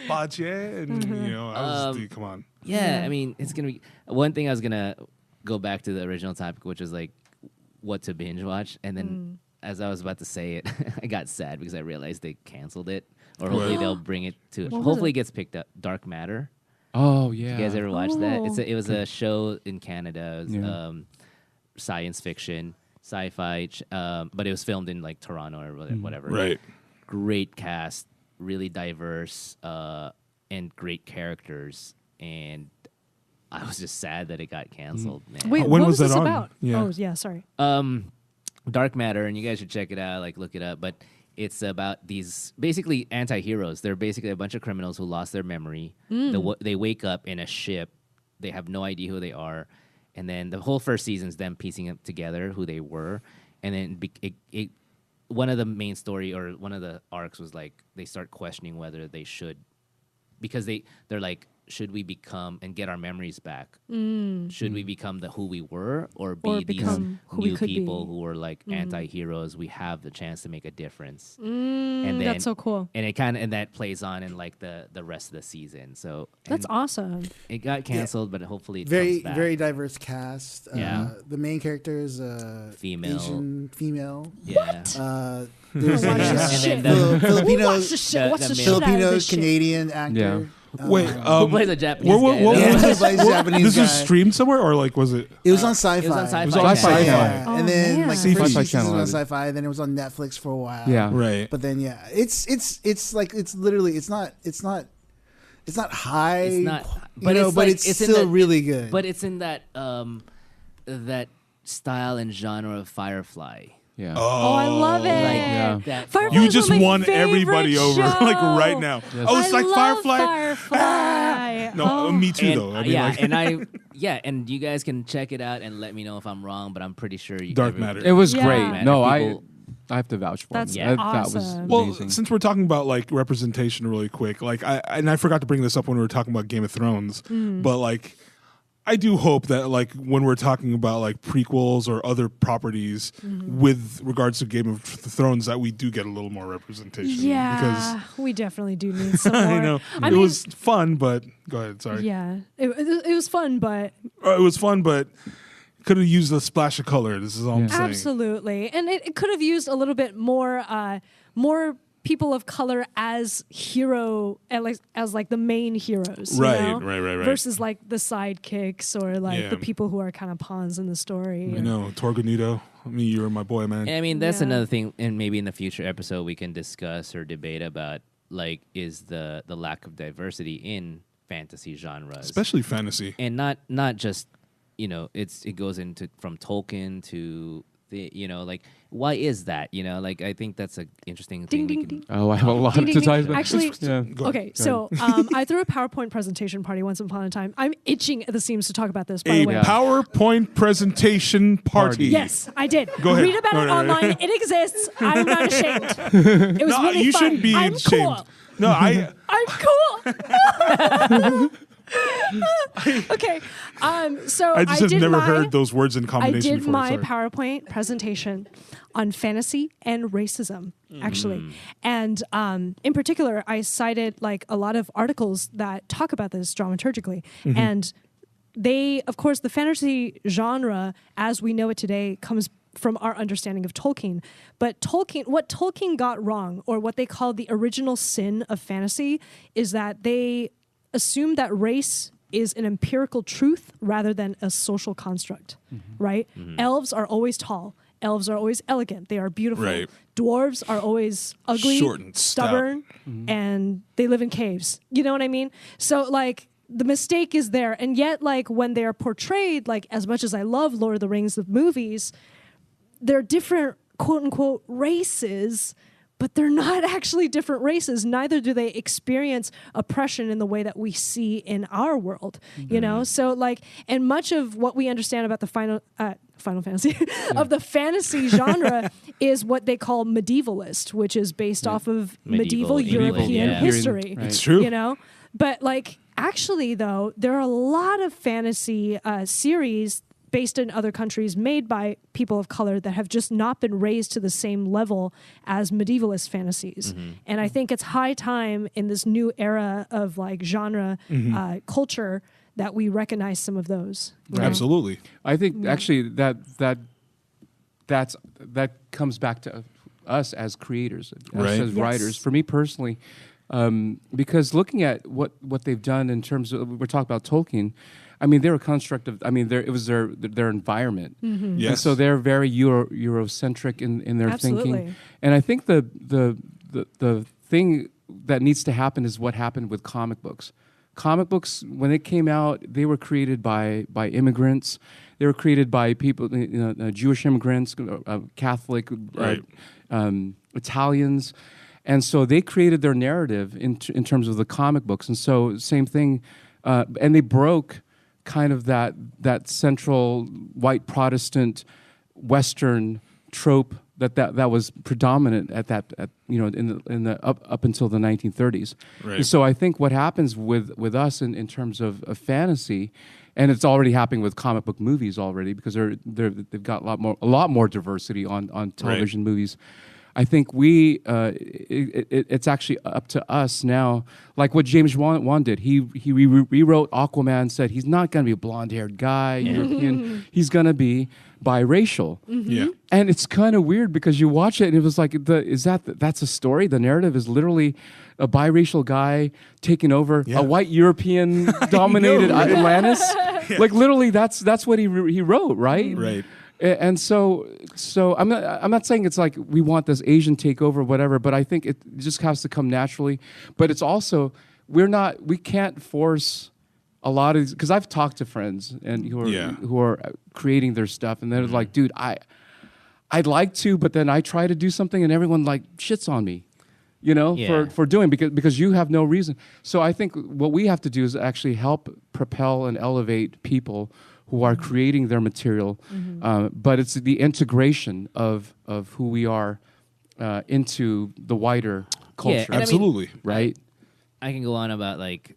Bache and you know, I was dude, come on. Yeah, I mean, it's gonna be one thing. I was gonna go back to the original topic, which was like what to binge watch, and then as I was about to say it, I got sad because I realized they canceled it, or hopefully they'll bring it to. What was Hopefully, it? it gets picked up. Dark Matter. Oh, yeah. You guys ever watched that? Oh. It was a show in Canada. It was, Yeah. science fiction, sci-fi, but it was filmed in like Toronto or whatever. Right. Great cast, really diverse, and great characters. And I was just sad that it got canceled, man. Wait, When what was was this that on? about? Yeah. Oh, yeah, sorry. Dark Matter, and you guys should check it out, like look it up. But it's about these basically anti-heroes. They're basically a bunch of criminals who lost their memory. They wake up in a ship. They have no idea who they are. And then the whole first season is them piecing it together who they were. And then one of the main story or one of the arcs was like they start questioning whether they should, because they're like, should we become and get our memories back? Should we become who we were, or be these become who we new could people be? who are like anti-heroes? We have the chance to make a difference. And then, That's so cool. And it and that plays on in like the rest of the season. So That's and awesome. it got canceled, but hopefully it Very comes back. very diverse cast. Yeah. The main character is Female. Asian female. Yeah. There's Watch a this And shit. then the- Filipino Watch the shit. Watch the shit out of Filipino this shit. Canadian actor. Yeah. Wait, who plays a Japanese guy? what- Yeah, though? he plays a Japanese this guy. was streamed somewhere, or like was it? It was on Sci-Fi. It was on Sci-Fi. It was on Sci-Fi. Yeah. Oh, And then man. like Sci-Fi the first Channel season was had on it. Sci-Fi. Then it was on Netflix for a while. Yeah. Right. But then it's like it's literally it's not high. It's not, but it's but like, it's in still that- really good. But it's in that that style and genre of Firefly. Yeah. Oh, I love it. Like Yeah. that. Firefly You was just one of my won everybody favorite over like show. right now. Yes. Oh, it's I like love Firefly. Firefly. No, Oh. me too And, though. I mean, yeah, like, and you guys can check it out and let me know if I'm wrong, but I'm pretty sure you Dark Matter. It was Yeah. great. Man, No, people- I have to vouch for That's it. Yeah. That was awesome. well, amazing. since we're talking about like representation really quick, like I forgot to bring this up when we were talking about Game of Thrones, but like I do hope that like when we're talking about like prequels or other properties with regards to Game of Thrones, that we do get a little more representation. Yeah, we definitely do need some more. I know it was fun, but go ahead. Sorry. Yeah, it was fun, but It was fun, but could have used a splash of color. This is all I'm saying. absolutely, and it could have used a little bit more people of color as as like the main heroes, you know? Right. Versus like the sidekicks or like the people who are kind of pawns in the story. I know, Torganito. I mean, you're my boy, man. And I mean, that's Yeah. another thing, and maybe in the future episode we can discuss or debate about, like, is the lack of diversity in fantasy genres, Especially fantasy. and not just, you know, it goes into from Tolkien to the, you know, like, why is that, you know, like, I think that's an interesting thing. Ding, we ding, can, Oh, I have a lot Ding, ding, to ding. talk about. Actually, Yeah. Go ahead. okay, so I threw a PowerPoint presentation party once upon a time. I'm itching at the seams to talk about this, by A the way. PowerPoint presentation party. Yes, I did. Go ahead. Read about it No. online. It exists. I'm not ashamed. It was No, really you fun. shouldn't be I'm ashamed. cool. No, I'm cool. Okay. So I just have did never my, heard those words in I combination did before. my Sorry. PowerPoint presentation on fantasy and racism, actually. And in particular, I cited like a lot of articles that talk about this dramaturgically. And they, of course, the fantasy genre as we know it today comes from our understanding of Tolkien. But what Tolkien got wrong, or what they call the original sin of fantasy, is that they assumed that race is an empirical truth rather than a social construct, right? Elves are always tall. Elves are always elegant. They are beautiful. Right. Dwarves are always ugly, Short and stout. stubborn, and they live in caves. You know what I mean? So, like, the mistake is there. And yet, like, when they're portrayed, like, as much as I love Lord of the Rings, the movies, they're different, quote unquote, races, but they're not actually different races. Neither do they experience oppression in the way that we see in our world, you know? So, like, and much of what we understand about the Final Fantasy, of the fantasy genre is what they call medievalist, which is based off of medieval England, European yeah. history. Right. It's true. You know? But, like, actually, though, there are a lot of fantasy series based in other countries made by people of color that have just not been raised to the same level as medievalist fantasies. And I think it's high time in this new era of like genre culture that we recognize some of those. you know? Absolutely. I think actually that comes back to us as creators, us Right. as writers. For me personally, because looking at what they've done in terms of, we're talking about Tolkien. I mean, they're a construct of. I mean, it was their environment, and Yes. so they're very Eurocentric in their Absolutely. thinking. And I think the thing that needs to happen is what happened with comic books. Comic books, when it came out, they were created by immigrants. They were created by people, Jewish immigrants, Catholic, Right. Italians, and so they created their narrative in terms of the comic books. And so same thing, and they broke kind of that central white Protestant Western trope that was predominant in the up until the 1930s. Right. And so I think what happens with us in terms of fantasy, and it's already happening with comic book movies already, because they've got a lot more diversity on television movies. I think it's actually up to us now, like what James Wan did. He rewrote Aquaman, said he's not going to be a blonde-haired guy, European. He's going to be biracial. Yeah. And it's kind of weird because you watch it and it was like, that's a story? The narrative is literally a biracial guy taking over a white European dominated Atlantis. Like literally, that's what he wrote, right? Right. And so I'm not saying it's like we want this Asian takeover or whatever, but I think it just has to come naturally. But it's also we can't force a lot of these, because I've talked to friends and who are creating their stuff, and they're like, dude, I'd like to, but then I try to do something and everyone like shits on me, for doing, because you have no reason. So I think what we have to do is actually help propel and elevate people who are creating their material, but it's the integration of who we are into the wider culture. Yeah, and I mean, Absolutely. right? I can go on about like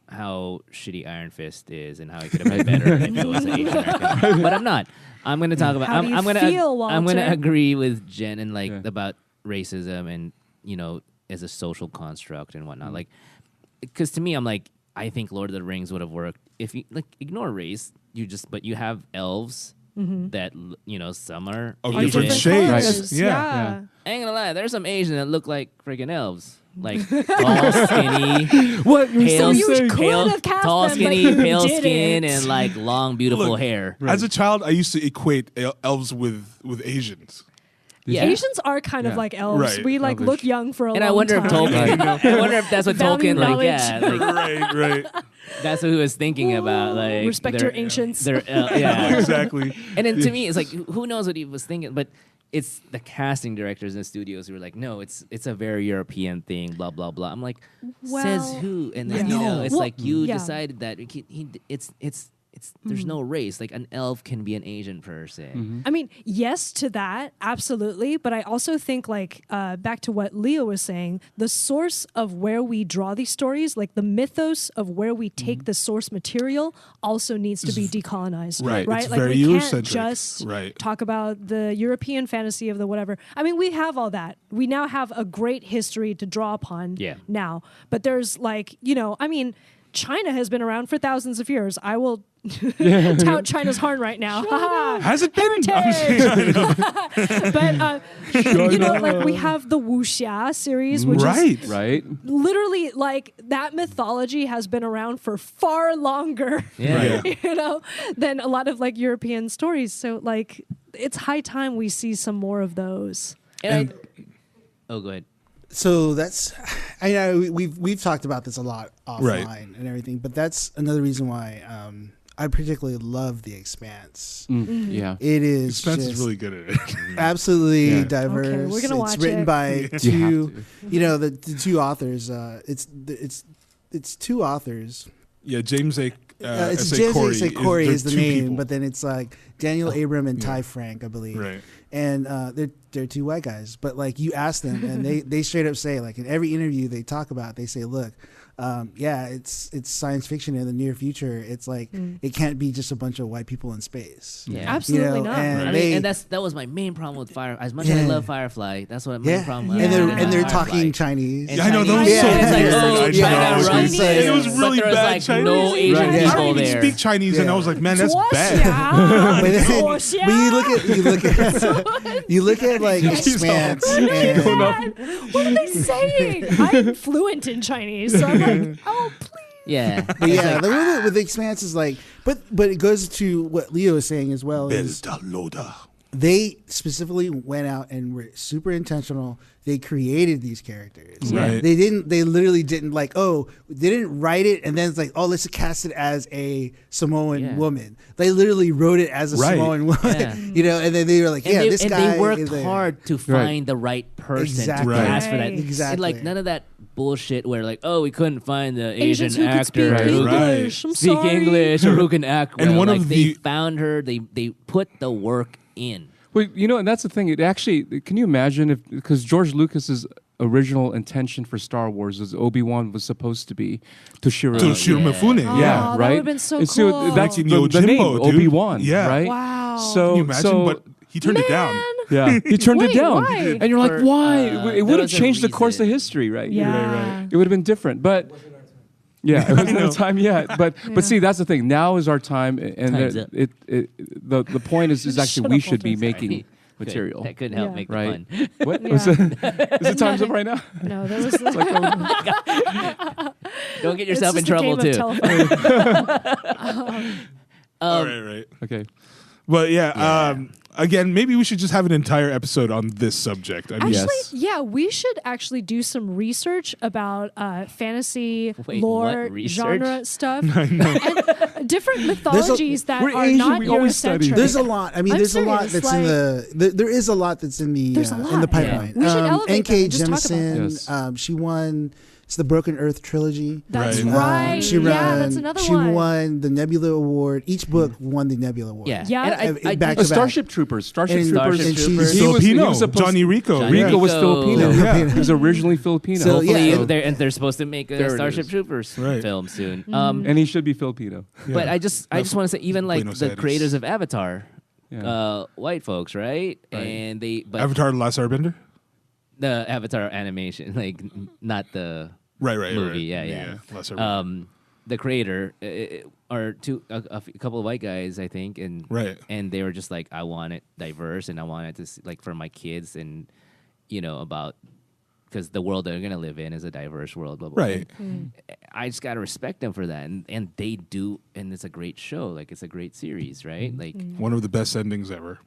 how shitty Iron Fist is and how he could have been better if it was an Asian American. But I'm not. I'm going to talk about. How do you feel, I'm going to Walter? agree with Jen and about racism and as a social construct and whatnot. Like, because to me, I'm like, I think Lord of the Rings would have worked if you ignore race. But you have elves that some are Of Asian. different shades. colors. Yeah. I ain't gonna lie, there's some Asian that look like freaking elves. Like tall, skinny, What? You're pale, So you saying? could pale, have cast tall, them, but skinny, you pale didn't. skin, and like long, beautiful Look, hair. As a child, I used to equate elves with Asians. Yeah. Asians are kind of Yeah. like elves. Right. We like Elvish. look young for a And long I wonder if time. Tolkien. I wonder if that's what Value Tolkien like. knowledge. Yeah, like, right. that's what he was thinking about. Like Respect their- your ancients. yeah. Exactly. And then to me, it's like who knows what he was thinking, but. It's the casting directors and the studios who were like, no, it's a very European thing, blah blah blah. I'm like, says Well, who? And I then know. it's Well, like you yeah. decided that it's there's no race. Like an elf can be an Asian person. I mean, yes to that, absolutely. But I also think, back to what Leo was saying, the source of where we draw these stories, like the mythos of where we take the source material, also needs to be decolonized. Right. Right. It's Like very we can't Eurocentric. just Right. talk about the European fantasy of the whatever. I mean, we have all that. We now have a great history to draw upon. Yeah. Now, but there's China has been around for thousands of years. I will tout China's horn right now. Has it been? But we have the wuxia series, which Right. is Right. literally that mythology has been around for far longer, Yeah. Right. than a lot of European stories. So it's high time we see some more of those. Oh, go ahead. So that's, I know we've talked about this a lot offline Right. and everything, but that's another reason why I particularly love The Expanse. Yeah. It is Spence is just really good at it. absolutely Yeah. diverse. Okay, we're gonna watch it's written it. by You have two, to. the two authors. It's two authors. Yeah, James A. It's S.A. James Corey A. Corey they're is the two name, people. but then it's Daniel Abram and Ty Frank, I believe. Right. And they're two white guys, but you ask them, and they straight up say, in every interview they talk about, they say, look, it's science fiction in the near future. It's it can't be just a bunch of white people in space. Yeah. Absolutely not. And I they, mean, and that was my main problem with Fire. As much as I Yeah. love Firefly, that's what my main yeah, problem. Yeah. and they're Firefly. talking Chinese. And Yeah, I know, that was Chinese. so Yeah, it's like, weird. oh, I China know. runs It's like- this, it was but really there was bad like Chinese. no Asian Right. I people don't even there. speak Chinese, and I was like, man, that's bad. But then, Zuoxia. but you look at Expanse and What are they saying? I'm fluent in Chinese, so I'm like, oh, please. Yeah. but yeah, the one with The Expanse is but it goes to what Leo is saying as well. Is Loda. they specifically went out and were super intentional. They created these characters. Right. They literally didn't they didn't write it and then it's let's cast it as a Samoan woman. They literally wrote it as a Right. Samoan woman. Yeah. And then they were this and guy. they worked is a- hard to find the right person Exactly. to cast for that. Right. Exactly. And none of that bullshit where we couldn't find the Asian Asians who could speak actor who Right. English. I'm speak sorry. English or who can act well. And one of they the- found her. They put the work in. Well, and that's the thing. It actually, can you imagine because George Lucas's original intention for Star Wars is Obi-Wan was supposed to be Toshiro. Toshiro Yeah. Mifune. Oh, Yeah, that right. would've been so And cool. that's Like in the name, Yojimbo, dude. Obi-Wan. Yeah. Right. Wow. So Can you imagine? so But he turned it down. yeah, he turned Wait, it down, why? and you're like, For, why? there It would have was a changed the course of reason. history, right? Yeah. It would have been different, but. Yeah, it wasn't our time yet, but see, that's the thing. Now is our time, and Time's up. the point is Shut actually up, we should be Walter. making material. That could help Yeah. make Right. the fun. What Yeah. is it time's up right now? No, that was Don't get it's yourself in just a trouble game too. of telephone. All right. Okay. But again, maybe we should just have an entire episode on this subject. I mean, Actually, Yes. yeah, we should actually do some research about fantasy Wait, lore, what research? genre stuff, and different mythologies that we're are Asian, not we always study. Eurocentric. There's a lot. I mean, I'm there's a lot serious, that's in there is a lot that's in the There's a in lot. the pipeline. We should elevate N.K. them and just talk about Jemisin, them. Yes. she won it's the Broken Earth trilogy. That's Right. right. She that's another she one. won the Nebula Award. Each book won the Nebula Award. Yeah. Yeah. And I Back to back. Starship Troopers. Starship And- Troopers. and she's He was Filipino. supposed- Johnny Rico. Johnny yeah. Rico was Filipino. Yeah. He was originally Filipino. So, Hopefully, yeah. they're supposed to make There a it Starship is. Troopers Right. film soon. And he should be Filipino. But I just want to say, even like Buenos the Aires. creators of Avatar, Yeah. white folks, right? And but Avatar: The Last Airbender. the Avatar animation, like not the Right. movie. Yeah. Last Airbender. The creator are a couple of white guys, I think, and Right. and they were just like, I want it diverse, and I want it to like for my kids, and about because the world they're gonna live in is a diverse world, blah blah. Right. And I just gotta respect them for that, and they do, and it's a great show, like it's a great series, right? Like One of the best endings ever.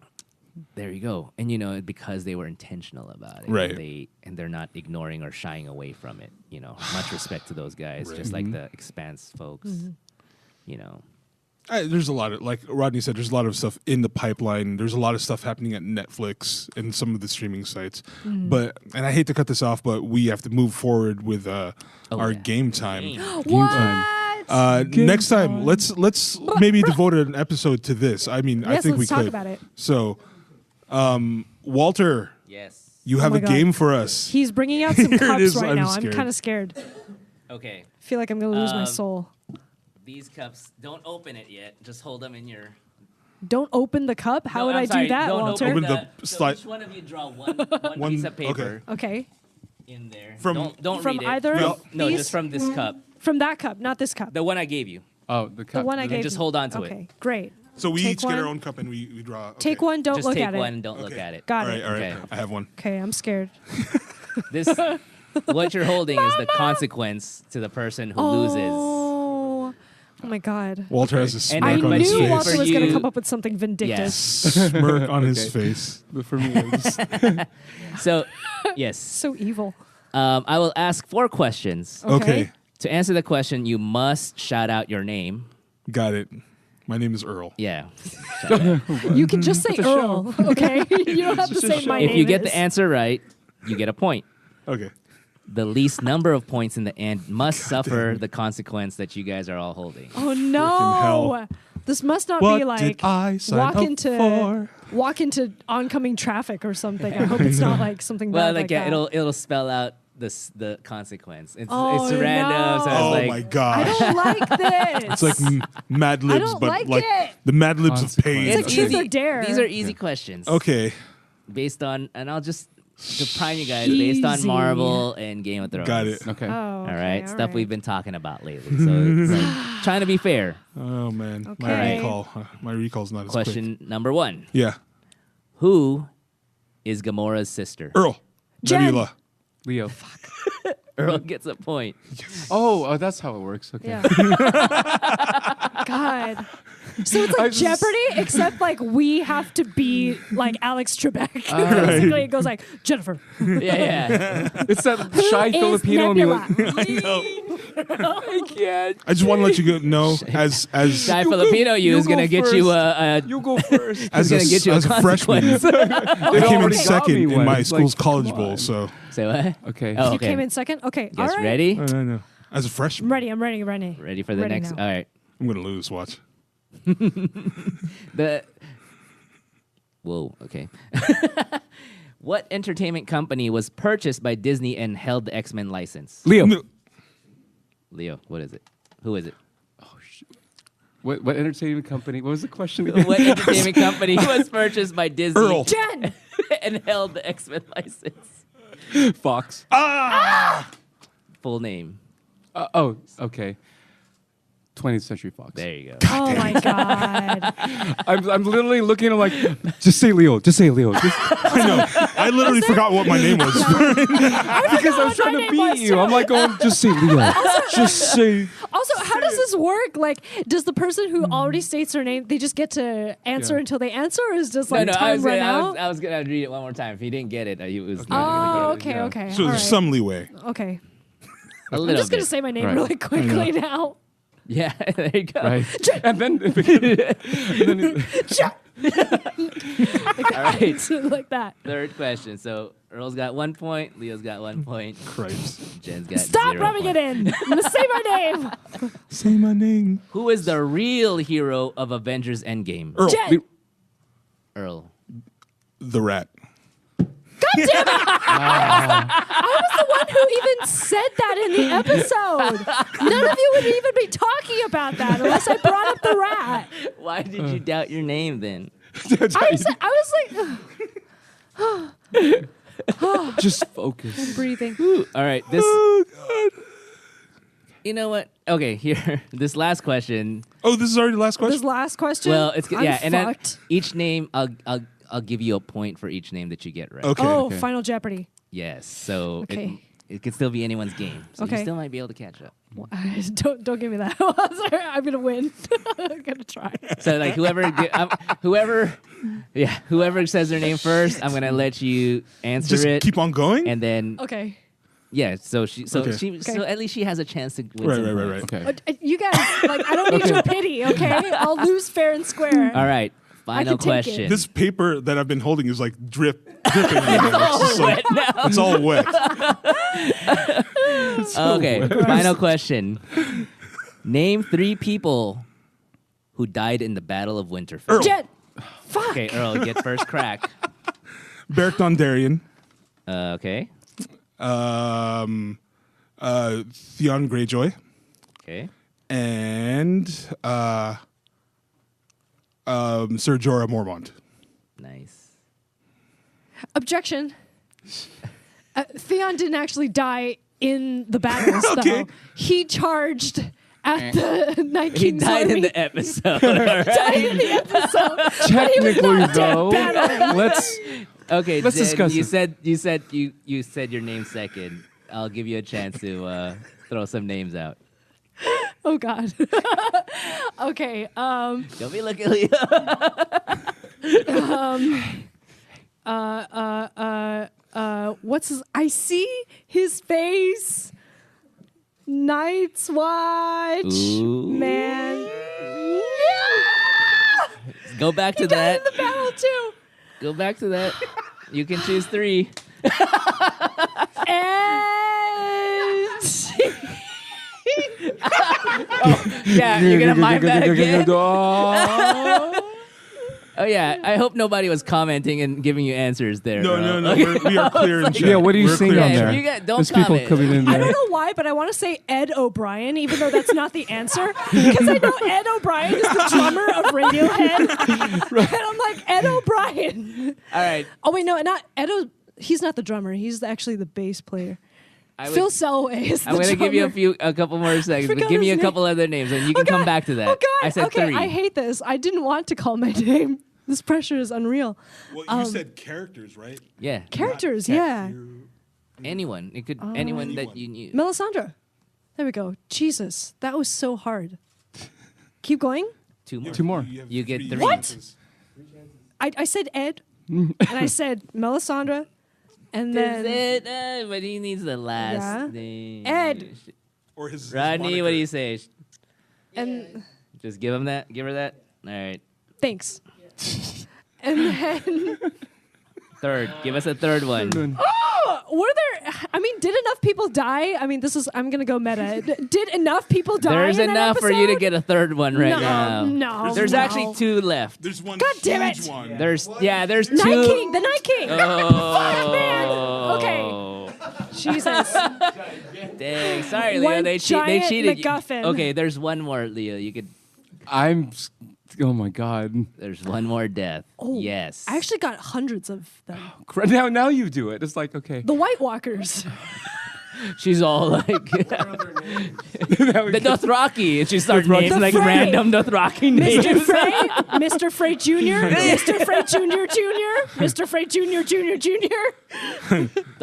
there you go, and because they were intentional about it, Right. and they're not ignoring or shying away from it. Much respect to those guys, just like the Expanse folks. There's a lot of, like Rodney said, there's a lot of stuff in the pipeline. There's a lot of stuff happening at Netflix and some of the streaming sites. And I hate to cut this off, but we have to move forward with our yeah. game time. What? Next time, let's maybe devote an episode to this. I mean, I Yes, think we let's talk could. about it. So, Walter, Yes. you have my a God. game for us. He's bringing out some Here it cups is. right I'm now. scared. I'm kind of scared. Okay. I feel like I'm going to lose my Um, soul. These cups, don't open it yet. Just hold them in your. Don't open the cup? How No, would I'm I sorry, do that, don't Walter? Open Open the so slide- each one of you draw one One- piece of paper Okay. in there. From- don't From read it. either No. of No, these? just from this cup. From that cup, not this cup. The one I gave you. Oh, the The cup. one I gave just you. hold on to it. Okay, great. So we Take each get our one. own cup and we draw. Okay. Take one, don't Just look take at one it. and don't look Okay. at it. Got All it. right, all right. Okay. I have one. Okay, I'm scared. This, what you're holding is the consequence to the person who loses. Oh my God. Walter has a And smirk I then on but his knew you- face. Walter for was going to you- come up with something vindictive. Yes. Smirk on his Okay. face. But for me, it's So, yes. So evil. I will ask 4 questions. Okay. To answer the question, you must shout out your name. Got it. My name is Earl. Yeah. You can just say Earl, okay? You don't have to say my name If you get is. the answer right, you get a point. Okay. The least number of points in the end must suffer the consequence that you guys are all holding. Oh Frickin' no! hell. This must not What be like did I sign walk up into for? oncoming traffic or something. I hope it's not like something Well, bad like that. it'll spell out the consequence. It's Oh, random. So Oh it's like, my I gosh. don't like this. It's like Mad Libs, don't but like it. the Mad Libs of pain. It's like It's truth easy. or dare. These are easy questions. Okay. Based on, and I'll just to prime you guys based on Easy. Marvel and Game of Thrones. Got it. okay. Oh, All okay, right, all stuff right. we've been talking about lately. So it's like trying to be fair. Oh man. Okay. My recall. My recall's not as Question quick. number 1: Yeah. Who is Gamora's sister? Earl. Jen. Nebula. Leo. Earl gets a point. Oh, that's how it works. Okay. Yeah. God. So it's I like just- Jeopardy, except like we have to be like Alex Trebek. Right. Basically, it goes like Jenapher. Yeah. It's that shy is Filipino. Nebula? I can't. I just want to let you know as Guy Filipino you is go gonna get you first. a You go first. as gonna get you as a a freshman. consequence. I came in already got second me in one. my It's school's like, college come bowl. on. So Say what? Okay. Oh, You okay. came in second. Okay. Yes, all right. ready? no. As a I'm freshman, ready. I'm ready. Ready for the Ready next? now. All right. I'm gonna lose. Watch. The whoa. Okay. What entertainment company was purchased by Disney and held the X-Men license? Leo. No. Leo. What is it? Who is it? What entertainment company? What was the question again? What entertainment company was purchased by Disney Earl. Jen. and held the X-Men license? Fox. Full name. Oh, okay. 20th Century Fox. There you go. Oh my God. I'm literally looking. I'm like, just say Leo. Just say Leo. I know. I literally forgot what my name was. Because I was trying to beat you. I'm like going, just say Leo. Just say. Also, how does this work? Like, does the person who already states their name, they just get to answer Yeah. until they answer, or is just No, like no. time run out? I was gonna read it one more time. If he didn't get it, he was. Oh, not okay, Yeah. okay. So all there's right. some leeway. Okay. a I'm little just going to bit. say my name Right. really quickly now. Yeah, there you go. Right. And then All right. like that. Third question. So Earl's got 1 point. Leo's got 1 point. Christ. Jen's got Stop 0 rubbing point. it in. I'm gonna say my name. Say my name. Who is the real hero of Avengers Endgame? Earl. Jen. Earl. The rat. I was the one who even said that in the episode. None of you would even be talking about that unless I brought up the rat. Why did you doubt your name then? I was like, just focus. breathing. All right. This. Oh, God. You know what? Okay, here. This last question. Oh, this is already the last This question? last question. Well, it's I'm yeah, and then fucked. each name I'll give you a point for each name that you get right. Okay. Oh, okay. Final Jeopardy. Yes. So Okay. it could still be anyone's game. So you Okay. still might be able to catch up. Don't give me that. Sorry, I'm gonna win. I'm gonna try. So like whoever says their name first, I'm gonna let you answer Just it. keep on going? And then Okay. yeah, so Okay. so at least she has a chance to win. Right, some right. points. Okay. You guys, like, I don't need your pity, okay? I'll lose fair and square. All right. Final can take it. question. This paper that I've been holding is like dripping. It's all wet. Okay. Final question. Name 3 people who died in the Battle of Winterfell. Earl. Jet. Fuck. Okay, Earl, get first crack. Beric Dondarrion, Okay. Theon Greyjoy, Okay. and Sir Jorah Mormont. Nice. Objection. Theon didn't actually die in the battles, Okay. though. He charged at the Night He King's died in army. the episode. All right? Died in the episode. But he was Technically, not dead though, battling. let's Okay, Let's Jen, discuss you it. you said your name second. I'll give you a chance to throw some names out. Oh God. Okay. Don't be looking at Leo. What's his? I see his face. Night's Watch. Ooh. Man. Go back to He died that. in the battle too. Go back to that. You can choose 3. And Yeah, you're gonna mime that again. Oh. Oh yeah, I hope nobody was commenting and giving you answers there. No, Earl. no. We are clear in chat. Yeah, what are you We're seeing clear on in there? you got- don't There's people comment. coming in I there. don't know why, but I want to say Ed O'Brien, even though that's not the answer, because I know Ed O'Brien is the drummer of Radiohead, and I'm like Ed O'Brien. All right. Oh wait, no, not Ed. He's not the drummer. He's actually the bass player. I would- Phil Selway is the I'm gonna give you drummer. a couple more seconds, but forgot give me his a name. couple other names, and you can come back to that. Oh God. I said okay, 3. I hate this. I didn't want to call my name. This pressure is unreal. Well, you said characters, right? Yeah, Characters, yeah. anyone. It could anyone that you knew. Melisandre. There we go. Jesus, that was so hard. Keep going. 2 more. 2 more. have You get 3. What? chances. I said Ed, and I said Melisandre, and That's then it. But he needs the last Yeah. name. Ed. Or his Rodney, what do moniker. you say? and Just give him that. Give her that. All right. thanks. And then Third. Give us a third one. were there? I mean, did enough people die? I mean, I'm gonna go meta. Did enough people die? There's in that enough for you to episode? get a third one right No, now. no, There's no. actually 2 left. There's one God damn huge it. one. There's 2. Night King, the Night King. Oh. Fuck, man. Okay. Jesus. Dang. Sorry, Leo. One They giant cheated. MacGuffin. Okay, there's one more, Leo. You could. Oh my God. There's one more death. Oh, Yes. I actually got hundreds of them. Now you do it. It's like, okay. The White Walkers. She's all like the Dothraki, and she starts naming The like Frey. random Dothraki names. Mr. Frey, Mr. Frey Jr., Mr. Frey Jr. Jr., Mr. Frey Jr. Jr. Jr.,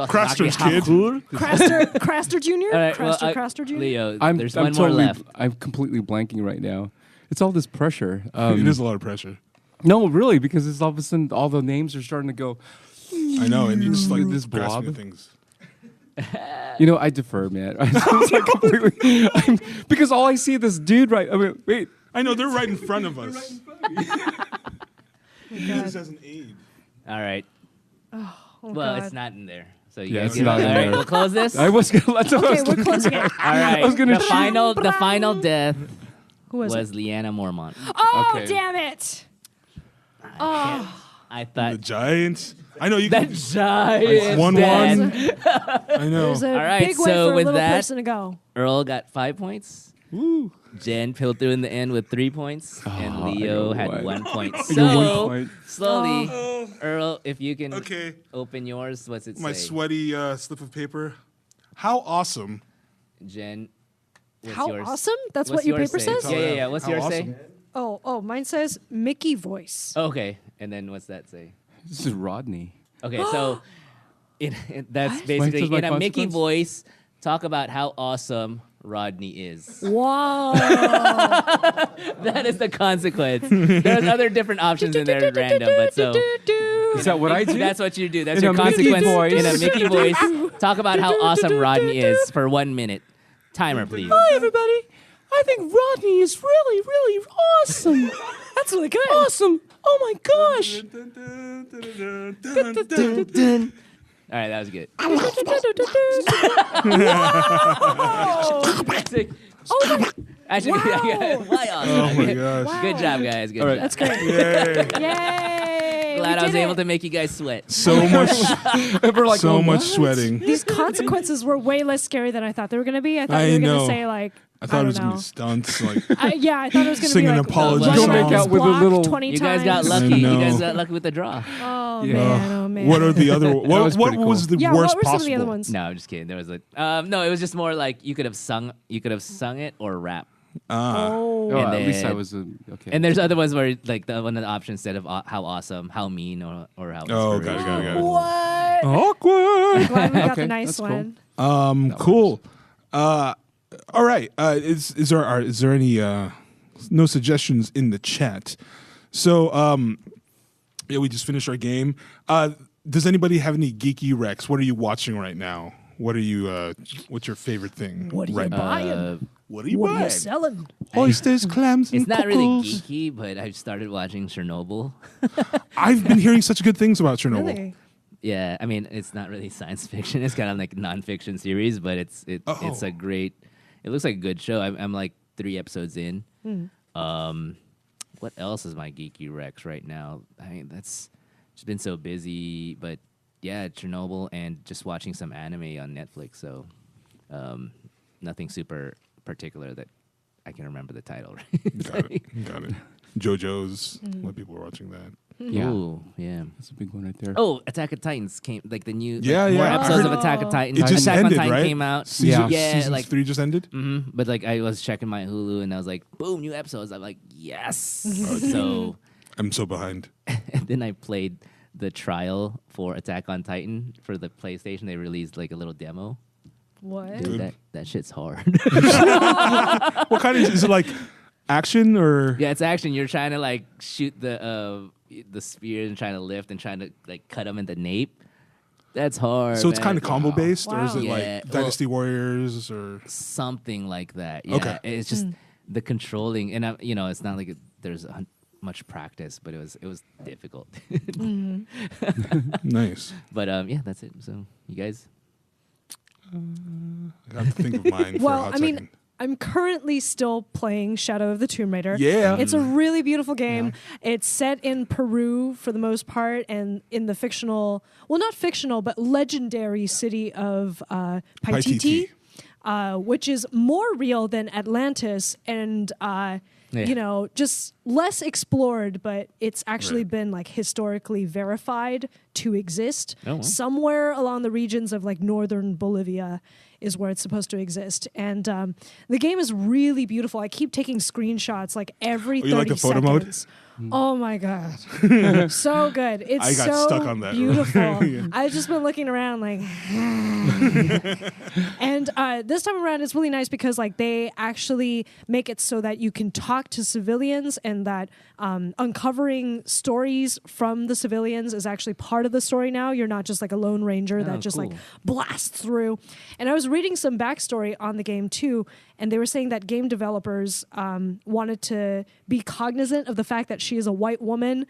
Craster's kid. Craster Jr., All right, well, Craster Jr. Leo, I'm there's one totally, more left. I'm completely blanking right now. It's all this pressure. It is a lot of pressure. No, really, because it's all of a sudden all the names are starting to go. I know, and you just like This grasping blob. at things. I defer, man. It's like completely, because all I see is this dude right. I mean, wait. I know they're right in front of us. Use God. this as an aid. All right. Oh, Well, God. it's not in there. So you Yeah, guys it's give not it. in All right, there. we'll close this. I was gonna let Okay, we're closing it. All right. was gonna the final death Who was was it? Leanna Mormont. Oh, Okay. damn it. Oh, I The thought Giants. I know you that can. giant 1-1. I know. there's a All right, big way so for a with little that- person to go. Earl got 5 points. Woo. Jen pulled through in the end with 3 points, and Leo I got had one. 1 point. I got So 1 point. slowly, Oh. Earl, if you can Okay. open yours, what's it My say? sweaty slip of paper. How awesome. Jen, what's How yours? awesome? That's What's what your yours paper say? says? Yeah. What's How yours awesome. say? Oh, mine says Mickey voice. Okay, and then what's that say? This is Rodney. Okay, so that's What? basically Mine says my in a Mickey consequence? voice. Talk about how awesome Rodney is. Wow. That is the consequence. There's other different options in there, random, but so Is that what I do? that's what you do. That's In your a Mickey consequence voice. in a Mickey voice. Talk about how awesome Rodney is for 1 minute. Timer, please. Hi, everybody. I think Rodney is really, really awesome. That's really good. Awesome. Oh my gosh. All right, that was good. Oh, Actually, Wow. why awesome? Oh my gosh. wow. Good job, guys. Good All right. job. That's great. Yay. Yay. Glad we I was did able it. to make you guys sweat. So much, We're like, so oh, much what? sweating. These consequences were way less scary than I thought they were going to be. I thought I you were going know. to say, like, I thought it was don't going to know. be stunts. Like, I thought it was going to be Singing like apology run songs. around Go make out with a block little- 20 You guys got times. lucky. I You know. guys got lucky with the draw. Oh man, oh man. what are the other? was What pretty was cool. the yeah, worst what were possible? some of the other ones? No, I'm just kidding. There was a no. It was just more like you could have sung it or rap. Oh. Oh, And at least I then- was okay. And there's other ones where like one of the options instead of how awesome, how mean, or how. Oh, got it. What? Awkward. Glad we got the Okay, nice that's cool. one. Cool. All right. Is there any no suggestions in the chat? So yeah, we just finished our game. Does anybody have any geeky recs? What are you watching right now? What are you? What's your favorite thing? What are you right now? buying? What are you What are you buying? selling? Oysters, clams, and It's not really cockles. geeky, but I've started watching Chernobyl. I've been hearing such good things about Chernobyl. Really? Yeah, I mean it's not really science fiction. It's kind of like nonfiction series, but it's a great. It looks like a good show. I'm like 3 episodes in. What else is my geeky recs right now? I mean that's just been so busy, but yeah, Chernobyl and just watching some anime on Netflix. So nothing super particular that I can remember the title. Got it. JoJo's. A lot of people are watching that. Yeah. Ooh, yeah. That's a big one right there. Oh, Attack of Titans came like the new Yeah, more yeah. I episodes heard of Attack of Titan. It just Attack ended, on Titan right? came out. Season, Yeah, season like 3 just ended. but like I was checking my Hulu and I was like, boom, new episodes. I'm like, yes. So I'm so behind. and then I played the trial for Attack on Titan for the PlayStation. They released like a little demo. What? Dude, Good. that shit's hard. What kind is it? Like action or? Yeah, it's action. You're trying to like shoot the spear and trying to lift and trying to like cut them in the nape. That's hard. So it's man. kind of combo based, or is Wow. it Yeah, like well- Dynasty Warriors or? Something like that. Yeah, Okay. it's just the controlling, and it's not like there's much practice, but it was difficult. Nice. But yeah, that's it. So you guys, I have to think of mine for a Well, hot I mean, second. I'm currently still playing Shadow of the Tomb Raider. Yeah. It's a really beautiful game. It's set in Peru for the most part and in the fictional, well, not fictional, but legendary city of Paititi, which is more real than Atlantis and, just less explored, but it's actually Right. been like historically verified to exist. Oh, wow. Somewhere along the regions of like northern Bolivia is where it's supposed to exist. And the game is really beautiful. I keep taking screenshots like every 30 you like the photo mode? seconds. Oh my god, so good! It's I got so stuck on that. beautiful. Yeah. I've just been looking around like, and this time around it's really nice because like they actually make it so that you can talk to civilians, and that uncovering stories from the civilians is actually part of the story now. You're not just like a lone ranger that just like blasts through. And I was reading some backstory on the game too, and they were saying that game developers wanted to be cognizant of the fact that she is a white woman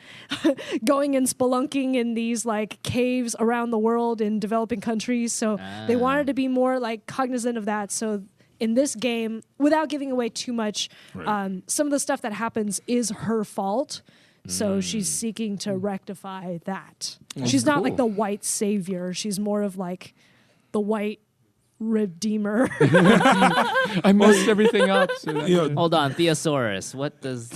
going and spelunking in these like caves around the world in developing countries. So they wanted to be more like cognizant of that. So in this game, without giving away too much, some of the stuff that happens is her fault. So she's seeking to rectify that. She's not like the white savior. She's more of like the white redeemer. I messed everything up. So Hold on, Theosaurus. What does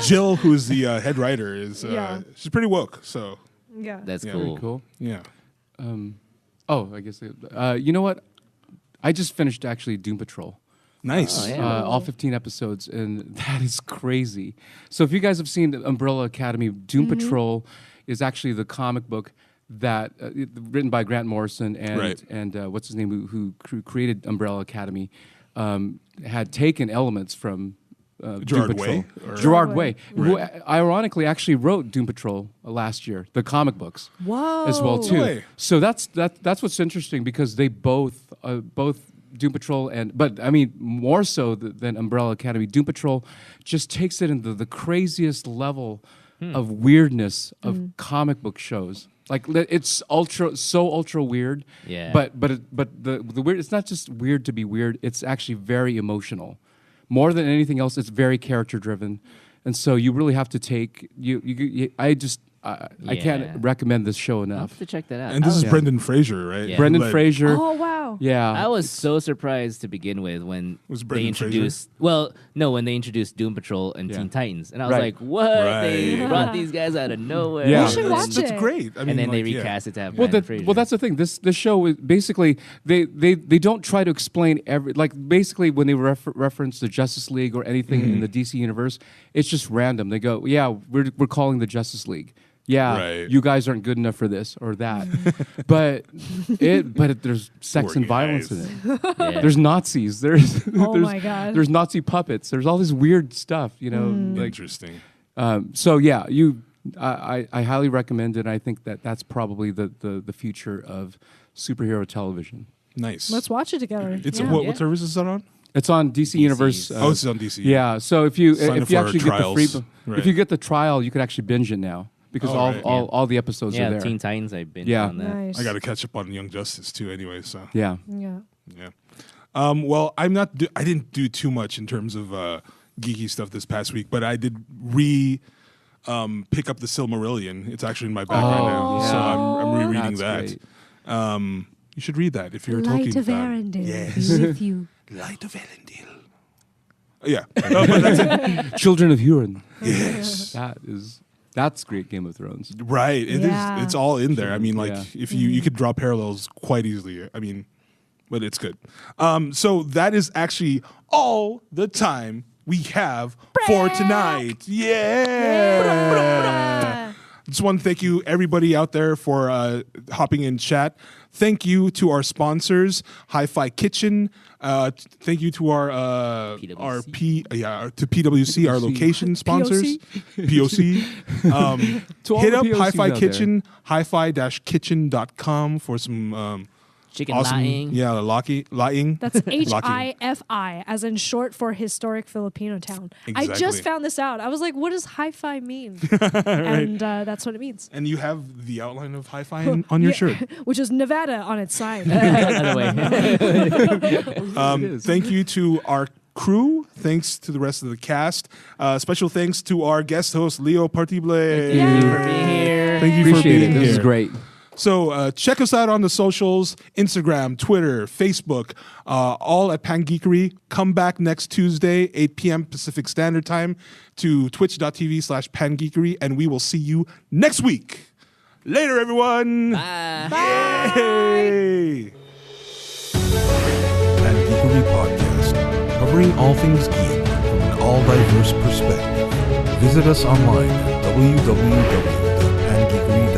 Jill, who's the head writer, is she's pretty woke. So Yeah. that's Yeah. cool. cool. yeah, I guess you know what? I just finished actually Doom Patrol. nice. Oh, yeah. All 15 episodes, and that is crazy. So if you guys have seen Umbrella Academy, Doom Patrol is actually the comic book that written by Grant Morrison and what's his name who created Umbrella Academy, had taken elements from Doom Gerard Patrol. Way, or- Gerard Way, who ironically actually wrote Doom Patrol last year, the comic books. Whoa. As well too. way. So that's what's interesting because they both Doom Patrol but I mean more so than Umbrella Academy. Doom Patrol just takes it into the craziest level of weirdness of comic book shows. Like it's ultra weird. Yeah. But the weird, it's not just weird to be weird. It's actually very emotional. More than anything else, it's very character driven, and so you really have to take I can't recommend this show I'll enough. have to check that out. And this is Yeah. Brendan Fraser, right? Yeah. Brendan Like, Fraser. Oh wow. Yeah. I was so surprised to begin with when Was they Brendan Fraser? introduced. Well, no, when they introduced Doom Patrol and Yeah. Teen Titans, and I was Right. like, "What? They Right. brought these guys out of nowhere." Yeah. You should watch That's it. great. I mean, And then they like, yeah. recast it to have Well, Brendan Fraser. that's the thing. This show is basically they don't try to explain basically when they reference the Justice League or anything in the DC universe, it's just random. They go, yeah, we're calling the Justice League. Yeah, Right. you guys aren't good enough for this or that. but there's sex Poor and violence guys. in it. Yeah. There's Nazis. There's Oh there's, my God. There's Nazi puppets. There's all this weird stuff. You know, like Interesting. so yeah, I highly recommend it. I think that's probably the future of superhero television. Nice. Let's watch it together. It's Yeah. what service is that on? It's on DC Universe. Oh, it's on DC. Yeah, so if you Sign up for actually get the trials. free, Right. if you get the trial, you could actually binge it now because Oh, right. all the episodes yeah, are there. Teen Titans. I've been Yeah. on that. Nice. I got to catch up on Young Justice too. Anyway, so Yeah. Yeah. yeah. Well, I didn't do too much in terms of geeky stuff this past week, but I did pick up the Silmarillion. It's actually in my bag right now, yeah. so I'm rereading That's that. great. You should read that if you're a Light Tolkien of fan. Arendelle Yes. be with you. Light of Elendil. Yeah. No, but that's it. Children of Huron. Yes. That's great Game of Thrones. Right. It is. Yeah. It's all in there. I mean, like Yeah. if you could draw parallels quite easily. I mean, but it's good. So that is actually all the time we have for tonight. Yeah. Just want to thank you, everybody out there, for hopping in chat. Thank you to our sponsors, Hi-Fi Kitchen. Thank you to our PwC, our location sponsors, POC. To all Hit the up POCs Hi-Fi out Kitchen, hi-fi-kitchen.com for some Chicken awesome, lying. yeah, lying. That's HIFI, as in short for historic Filipino town. I Exactly. just found this out. I was like, what does hi-fi mean? And that's what it means. And you have the outline of hi-fi on your shirt. Which is Nevada on its side. By the way. Thank you to our crew. Thanks to the rest of the cast. Special thanks to our guest host, Leo Partible. Thank you for being here. Thank you for Appreciate being it. This here. is great. So check us out on the socials, Instagram, Twitter, Facebook, all at Pangeekery. Come back next Tuesday, 8 p.m. Pacific Standard Time to twitch.tv/Pangeekery, and we will see you next week. Later, everyone. Bye. Yay! Pangeekery Podcast, covering all things geek from an all-diverse perspective. visit us online at www.pangeekery.com.